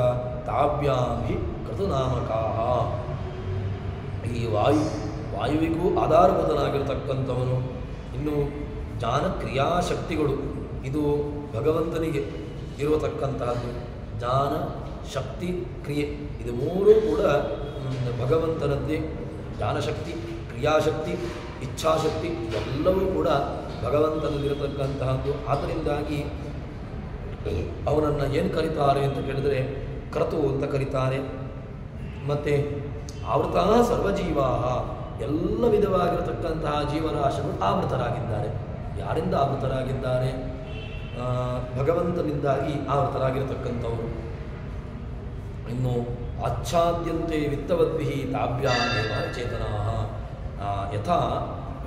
ತಾಭ್ಯಾಮಿ ಕೃತನಾಮಕಾಹ, ಈ ವಾಯುವಿಗೂ ಆಧಾರಭೂತನಾಗಿರತಕ್ಕಂಥವನು. ಇನ್ನು ಜ್ಞಾನ ಕ್ರಿಯಾಶಕ್ತಿಗಳು, ಇದು ಭಗವಂತನಿಗೆ ಇರತಕ್ಕಂತಹದ್ದು. ಜ್ಞಾನ, ಶಕ್ತಿ, ಕ್ರಿಯೆ, ಇದು ಮೂರೂ ಕೂಡ ಭಗವಂತನದ್ದೇ. ಜ್ಞಾನಶಕ್ತಿ, ಕ್ರಿಯಾಶಕ್ತಿ, ಇಚ್ಛಾಶಕ್ತಿ ಎಲ್ಲವೂ ಕೂಡ ಭಗವಂತನಲ್ಲಿರತಕ್ಕಂತಹದ್ದು. ಆದ್ದರಿಂದಾಗಿ ಅವನನ್ನು ಏನು ಕರೀತಾರೆ ಅಂತ ಕೇಳಿದರೆ ಕ್ರತು ಅಂತ ಕರೀತಾರೆ. ಮತ್ತು ಆವೃತ ಸರ್ವಜೀವಾ, ಎಲ್ಲ ವಿಧವಾಗಿರತಕ್ಕಂತಹ ಜೀವರಾಶಿಗಳು ಆವೃತರಾಗಿದ್ದಾರೆ. ಯಾರಿಂದ ಆವೃತರಾಗಿದ್ದಾರೆ? ಭಗವಂತನಿಂದಾಗಿ ಆವೃತರಾಗಿರತಕ್ಕಂಥವರು. ಇನ್ನು ಆಚ್ಛಾದ್ಯಂತೆ ವಿತ್ತವದ್ಭಿಃ ತಾಭ್ಯಾಮೇವ ಚೇತನಾಃ, ಯಥಾ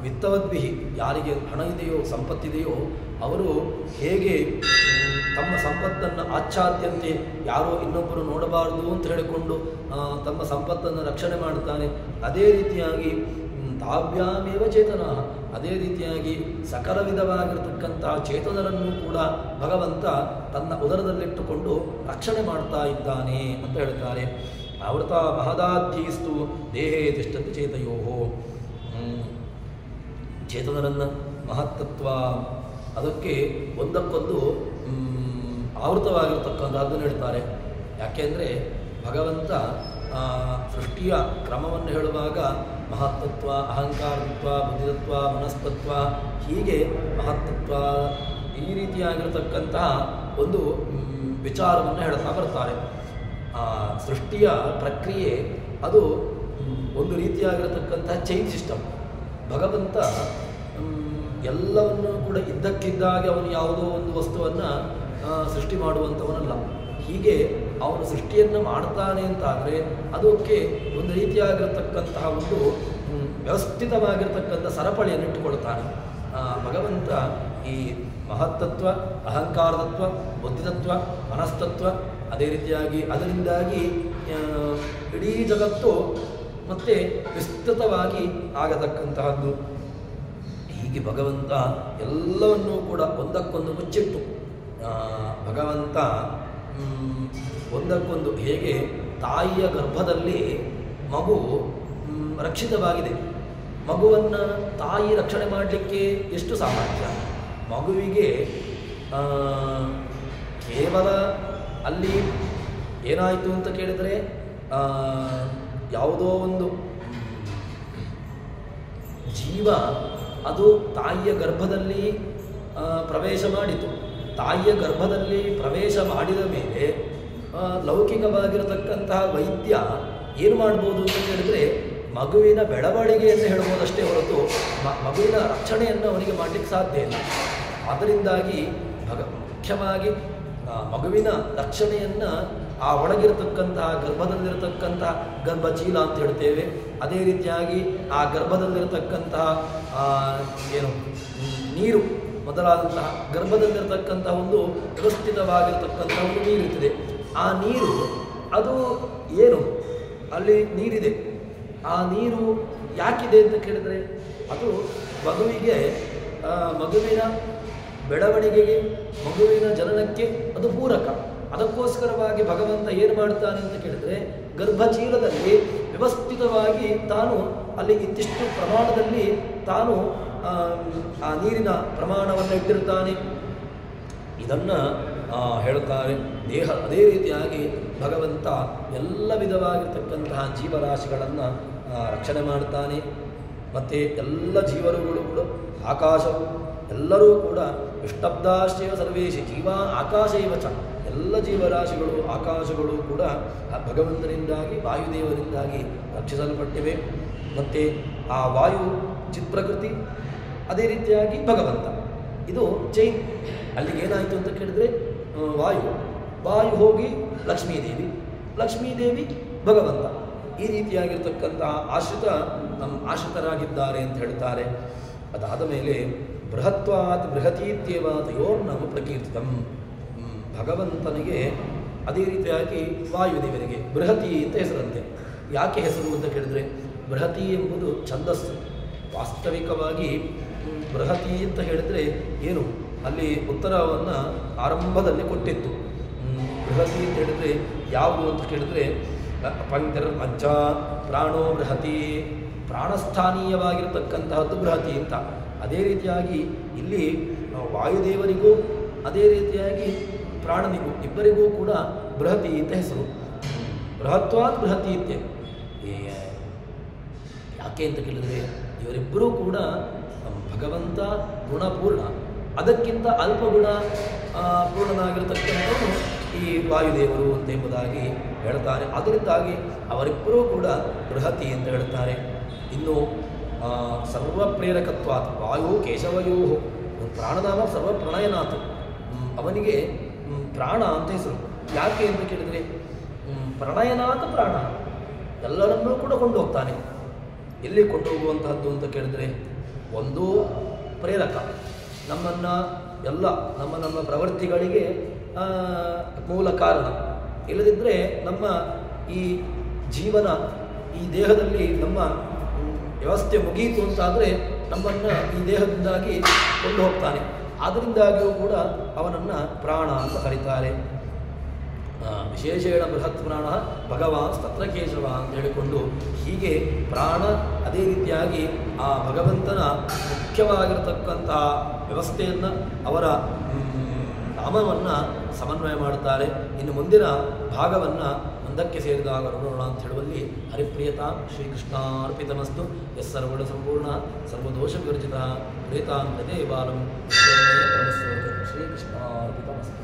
ವಿತ್ತವದ್ಭಿಃ, ಯಾರಿಗೆ ಹಣ ಇದೆಯೋ ಸಂಪತ್ತಿದೆಯೋ ಅವರು ಹೇಗೆ ತಮ್ಮ ಸಂಪತ್ತನ್ನು ಆಚ್ಛಾದ್ಯಂತೆ, ಯಾರೋ ಇನ್ನೊಬ್ಬರು ನೋಡಬಾರದು ಅಂತ ಹೇಳಿಕೊಂಡು ತಮ್ಮ ಸಂಪತ್ತನ್ನು ರಕ್ಷಣೆ ಮಾಡ್ತಾನೆ, ಅದೇ ರೀತಿಯಾಗಿ ತಾಭ್ಯಾಮೇವ ಚೇತನ, ಅದೇ ರೀತಿಯಾಗಿ ಸಕಲ ವಿಧವಾಗಿರತಕ್ಕಂತಹ ಚೇತನರನ್ನು ಕೂಡ ಭಗವಂತ ತನ್ನ ಉದರದಲ್ಲಿಟ್ಟುಕೊಂಡು ರಕ್ಷಣೆ ಮಾಡ್ತಾ ಇದ್ದಾನೆ ಅಂತ ಹೇಳ್ತಾರೆ. ಆವೃತ ಮಹದಾಧ್ಯೀಸ್ತು ದೇಹೇ ತಿಷ್ಠಂತಿ ಚೇತಯೋ, ಚೇತನರನ್ನು ಮಹತ್ತತ್ವ ಅದಕ್ಕೆ ಒಂದಕ್ಕೊಂದು ಆವೃತವಾಗಿರ್ತಕ್ಕಂಥದ್ದನ್ನು ಹೇಳ್ತಾರೆ. ಯಾಕೆಂದರೆ ಭಗವಂತ ಸೃಷ್ಟಿಯ ಕ್ರಮವನ್ನು ಹೇಳುವಾಗ ಮಹತ್ತತ್ವ, ಅಹಂಕಾರತ್ವ, ಬುದ್ಧಿತತ್ವ, ಮನಸ್ತತ್ವ, ಹೀಗೆ ಮಹತ್ತತ್ವ ಈ ರೀತಿಯಾಗಿರತಕ್ಕಂತಹ ಒಂದು ವಿಚಾರವನ್ನು ಹೇಳ್ತಾ ಬರ್ತಾರೆ. ಸೃಷ್ಟಿಯ ಪ್ರಕ್ರಿಯೆ ಅದು ಒಂದು ರೀತಿಯಾಗಿರತಕ್ಕಂತಹ ಚೈನ್ ಸಿಸ್ಟಮ್. ಭಗವಂತ ಎಲ್ಲವನ್ನೂ ಕೂಡ ಇದ್ದಕ್ಕಿದ್ದಾಗೆ ಅವನು ಯಾವುದೋ ಒಂದು ವಸ್ತುವನ್ನು ಸೃಷ್ಟಿ ಮಾಡುವಂಥವನಲ್ಲ. ಹೀಗೆ ಅವನು ಸೃಷ್ಟಿಯನ್ನು ಮಾಡ್ತಾನೆ ಅಂತಾದರೆ ಅದಕ್ಕೆ ಒಂದು ರೀತಿಯಾಗಿರತಕ್ಕಂತಹ ಒಂದು ವ್ಯವಸ್ಥಿತವಾಗಿರ್ತಕ್ಕಂಥ ಸರಪಳಿಯನ್ನು ಇಟ್ಟುಕೊಳ್ತಾನೆ. ಭಗವಂತ ಈ ಮಹತ್ತತ್ವ, ಅಹಂಕಾರತತ್ವ, ಬುದ್ಧಿತತ್ವ, ಮನಸ್ತತ್ವ, ಅದೇ ರೀತಿಯಾಗಿ ಅದರಿಂದಾಗಿ ಇಡೀ ಜಗತ್ತು ಮತ್ತು ವಿಸ್ತೃತವಾಗಿ ಆಗತಕ್ಕಂತಹದ್ದು. ಹೀಗೆ ಭಗವಂತ ಎಲ್ಲವನ್ನೂ ಕೂಡ ಒಂದಕ್ಕೊಂದು ಮುಚ್ಚಿಟ್ಟು ಭಗವಂತ ಒಂದಕ್ಕೊಂದು, ಹೇಗೆ ತಾಯಿಯ ಗರ್ಭದಲ್ಲಿ ಮಗು ರಕ್ಷಿತವಾಗಿದೆ, ಮಗುವನ್ನು ತಾಯಿ ರಕ್ಷಣೆ ಮಾಡಲಿಕ್ಕೆ ಎಷ್ಟು ಸಾಮರ್ಥ್ಯ. ಮಗುವಿಗೆ ಕೇವಲ ಅಲ್ಲಿ ಏನಾಯಿತು ಅಂತ ಕೇಳಿದರೆ ಯಾವುದೋ ಒಂದು ಜೀವ ಅದು ತಾಯಿಯ ಗರ್ಭದಲ್ಲಿ ಪ್ರವೇಶ ಮಾಡಿತು. ತಾಯಿಯ ಗರ್ಭದಲ್ಲಿ ಪ್ರವೇಶ ಮಾಡಿದ ಮೇಲೆ ಲೌಕಿಕವಾಗಿರತಕ್ಕಂತಹ ವೈದ್ಯ ಏನು ಮಾಡ್ಬೋದು ಅಂತ ಹೇಳಿದರೆ ಮಗುವಿನ ಬೆಳವಣಿಗೆಯನ್ನು ಹೇಳ್ಬೋದಷ್ಟೇ ಹೊರತು ಮಗುವಿನ ರಕ್ಷಣೆಯನ್ನು ಅವನಿಗೆ ಮಾಡಲಿಕ್ಕೆ ಸಾಧ್ಯ ಇಲ್ಲ. ಅದರಿಂದಾಗಿ ಮುಖ್ಯವಾಗಿ ಮಗುವಿನ ರಕ್ಷಣೆಯನ್ನು ಆ ಒಳಗಿರತಕ್ಕಂತಹ ಗರ್ಭದಲ್ಲಿರತಕ್ಕಂತಹ ಗರ್ಭಚೀಲ ಅಂತ ಹೇಳ್ತೇವೆ. ಅದೇ ರೀತಿಯಾಗಿ ಆ ಗರ್ಭದಲ್ಲಿರತಕ್ಕಂತಹ ಏನು ನೀರು ಮೊದಲಾದಂತಹ ಗರ್ಭದಲ್ಲಿರತಕ್ಕಂತಹ ಒಂದು ವ್ಯವಸ್ಥಿತವಾಗಿರತಕ್ಕಂಥ ಒಂದು ನೀರಿರ್ತದೆ. ಆ ನೀರು ಅದು ಏನು ಅಲ್ಲಿ ನೀರಿದೆ, ಆ ನೀರು ಯಾಕಿದೆ ಅಂತ ಕೇಳಿದರೆ ಅದು ಮಗುವಿಗೆ ಮಗುವಿನ ಬೆಳವಣಿಗೆಗೆ, ಮಗುವಿನ ಜನನಕ್ಕೆ ಅದು ಪೂರಕ. ಅದಕ್ಕೋಸ್ಕರವಾಗಿ ಭಗವಂತ ಏನು ಮಾಡ್ತಾನೆ ಅಂತ ಕೇಳಿದರೆ ಗರ್ಭಚೀಲದಲ್ಲಿ ವ್ಯವಸ್ಥಿತವಾಗಿ ತಾನು ಅಲ್ಲಿ ಇಂತಿಷ್ಟು ಪ್ರಮಾಣದಲ್ಲಿ ತಾನು ಆ ನೀರಿನ ಪ್ರಮಾಣವನ್ನು ಇಟ್ಟಿರ್ತಾನೆ. ಇದನ್ನು ಹೇಳ್ತಾರೆ. ದೇಹ ಅದೇ ರೀತಿಯಾಗಿ ಭಗವಂತ ಎಲ್ಲ ವಿಧವಾಗಿರ್ತಕ್ಕಂತಹ ಜೀವರಾಶಿಗಳನ್ನು ರಕ್ಷಣೆ ಮಾಡ್ತಾನೆ. ಮತ್ತು ಎಲ್ಲ ಜೀವರುಗಳು ಕೂಡ ಆಕಾಶವು ಎಲ್ಲರೂ ಕೂಡ ವಿಷ್ಟಬ್ದಾಶ್ಚೈವ ಸರ್ವೇಶಿ ಜೀವ ಆಕಾಶ ಇವ ಚ ಎಲ್ಲ ಜೀವರಾಶಿಗಳು ಆಕಾಶಗಳು ಕೂಡ ಭಗವಂತನಿಂದಾಗಿ ವಾಯುದೇವರಿಂದಾಗಿ ರಕ್ಷಿಸಲ್ಪಟ್ಟಿವೆ. ಮತ್ತು ಆ ವಾಯು ಚಿತ್ಪ್ರಕೃತಿ, ಅದೇ ರೀತಿಯಾಗಿ ಭಗವಂತ, ಇದು ಚೈನ್. ಅಲ್ಲಿಗೇನಾಯಿತು ಅಂತ ಕೇಳಿದರೆ ವಾಯು ಹೋಗಿ ಲಕ್ಷ್ಮೀದೇವಿ ಭಗವಂತ, ಈ ರೀತಿಯಾಗಿರ್ತಕ್ಕಂತಹ ಆಶ್ರಿತರಾಗಿದ್ದಾರೆ ಅಂತ ಹೇಳ್ತಾರೆ. ಅದಾದ ಮೇಲೆ ಬೃಹತ್ವಾತ್ ಬೃಹತೀತ್ಯೇವ ತಯೋರ್ನಾಮ ಪ್ರಕೀರ್ತಿತಂ. ಭಗವಂತನಿಗೆ ಅದೇ ರೀತಿಯಾಗಿ ವಾಯುದೇವರಿಗೆ ಬೃಹತಿ ಅಂತ ಹೆಸರಂತೆ. ಯಾಕೆ ಹೆಸರು ಅಂತ ಕೇಳಿದರೆ, ಬೃಹತಿ ಎಂಬುದು ಛಂದಸ್ಸು. ವಾಸ್ತವಿಕವಾಗಿ ಬೃಹತಿ ಅಂತ ಹೇಳಿದರೆ ಏನು, ಅಲ್ಲಿ ಉತ್ತರವನ್ನು ಆರಂಭದಲ್ಲಿ ಕೊಟ್ಟಿತ್ತು. ಬೃಹತಿ ಅಂತ ಹೇಳಿದರೆ ಯಾವುದು ಅಂತ ಕೇಳಿದರೆ, ಪಂಕ್ತಿರ್ ಅಜ್ಜ ಪ್ರಾಣೋ ಬೃಹತಿ, ಪ್ರಾಣಸ್ಥಾನೀಯವಾಗಿರ್ತಕ್ಕಂತಹದ್ದು ಬೃಹತಿ ಅಂತ. ಅದೇ ರೀತಿಯಾಗಿ ಇಲ್ಲಿ ವಾಯುದೇವರಿಗೂ ಅದೇ ರೀತಿಯಾಗಿ ಪ್ರಾಣನಿಗೂ ಇಬ್ಬರಿಗೂ ಕೂಡ ಬೃಹತಿ ಅಂತ ಹೆಸರು. ಬೃಹತ್ವಾತ್ ಬೃಹತಿ ಇತ್ಯ. ಯಾಕೆ ಅಂತ ಕೇಳಿದರೆ, ಇವರಿಬ್ಬರೂ ಕೂಡ ಭಗವಂತ ಗುಣಪೂರ್ಣ, ಅದಕ್ಕಿಂತ ಅಲ್ಪ ಗುಣ ಪೂರ್ಣನಾಗಿರತಕ್ಕಂಥವನು ಈ ವಾಯುದೇವರು ಅಂತ ಎಂಬುದಾಗಿ ಹೇಳ್ತಾರೆ. ಅದರಿಂದಾಗಿ ಅವರಿಬ್ಬರೂ ಕೂಡ ಬೃಹತಿ ಅಂತ ಹೇಳ್ತಾರೆ. ಇನ್ನು ಸರ್ವಪ್ರೇರಕತ್ವಾತ್ ವಾಯು ಕೇಶವಯೋ, ಪ್ರಾಣನಾಮ ಸರ್ವಪ್ರಣಯನಾಥ್, ಅವನಿಗೆ ಪ್ರಾಣ ಅಂತ ಹೆಸರು. ಯಾಕೆ ಅಂತ ಕೇಳಿದರೆ, ಪ್ರಣಯನಾಥ ಪ್ರಾಣ, ಎಲ್ಲರನ್ನೂ ಕೂಡ ಕೊಂಡು ಹೋಗ್ತಾನೆ. ಎಲ್ಲಿ ಕೊಂಡು ಹೋಗುವಂತಹದ್ದು ಅಂತ ಕೇಳಿದರೆ, ಒಂದು ಪ್ರೇರಕ, ನಮ್ಮ ಪ್ರವೃತ್ತಿಗಳಿಗೆ ಮೂಲ ಕಾರಣ. ಇಲ್ಲದಿದ್ದರೆ ನಮ್ಮ ಈ ಜೀವನ, ಈ ದೇಹದಲ್ಲಿ ನಮ್ಮ ವ್ಯವಸ್ಥೆ ಮುಗಿಯಿತು ಅಂತಾದರೆ ನಮ್ಮನ್ನು ಈ ದೇಹದಿಂದಾಗಿ ಕೊಂಡು ಹೋಗ್ತಾನೆ. ಆದ್ದರಿಂದಾಗಿಯೂ ಕೂಡ ಅವನನ್ನು ಪ್ರಾಣ ಅಂತ ಕರೀತಾರೆ. ವಿಶೇಷೇಣ ಬೃಹತ್ ಪ್ರಾಣ ಭಗವಾನ್ ತತ್ರ ಕೇಶವ ಅಂತ ಹೇಳಿಕೊಂಡು, ಹೀಗೆ ಪ್ರಾಣ ಅದೇ ರೀತಿಯಾಗಿ ಆ ಭಗವಂತನ ಮುಖ್ಯವಾಗಿರತಕ್ಕಂತಹ ವ್ಯವಸ್ಥೆಯನ್ನು, ಅವರ ನಾಮವನ್ನು ಸಮನ್ವಯ ಮಾಡುತ್ತಾರೆ. ಇನ್ನು ಮುಂದಿನ ಭಾಗವನ್ನು ಮುಂದಕ್ಕೆ ಸೇರಿದಾಗ ನೋಡೋಣ ಅಂತ ಹೇಳುವಲ್ಲಿ ಹರಿಪ್ರಿಯತಾಂ ಶ್ರೀಕೃಷ್ಣಾರ್ಪಿತಮಸ್ತು. ಯಸ್ಸರ್ವಗುಣ ಸಂಪೂರ್ಣ ಸರ್ವದೋಷ ವಿವರ್ಜಿತ ಪ್ರೇತಾಂ ಹೃದಯ ಬಾಲಂ ಶ್ರೀಕೃಷ್ಣಾರ್ಪಿತಮಸ್ತು.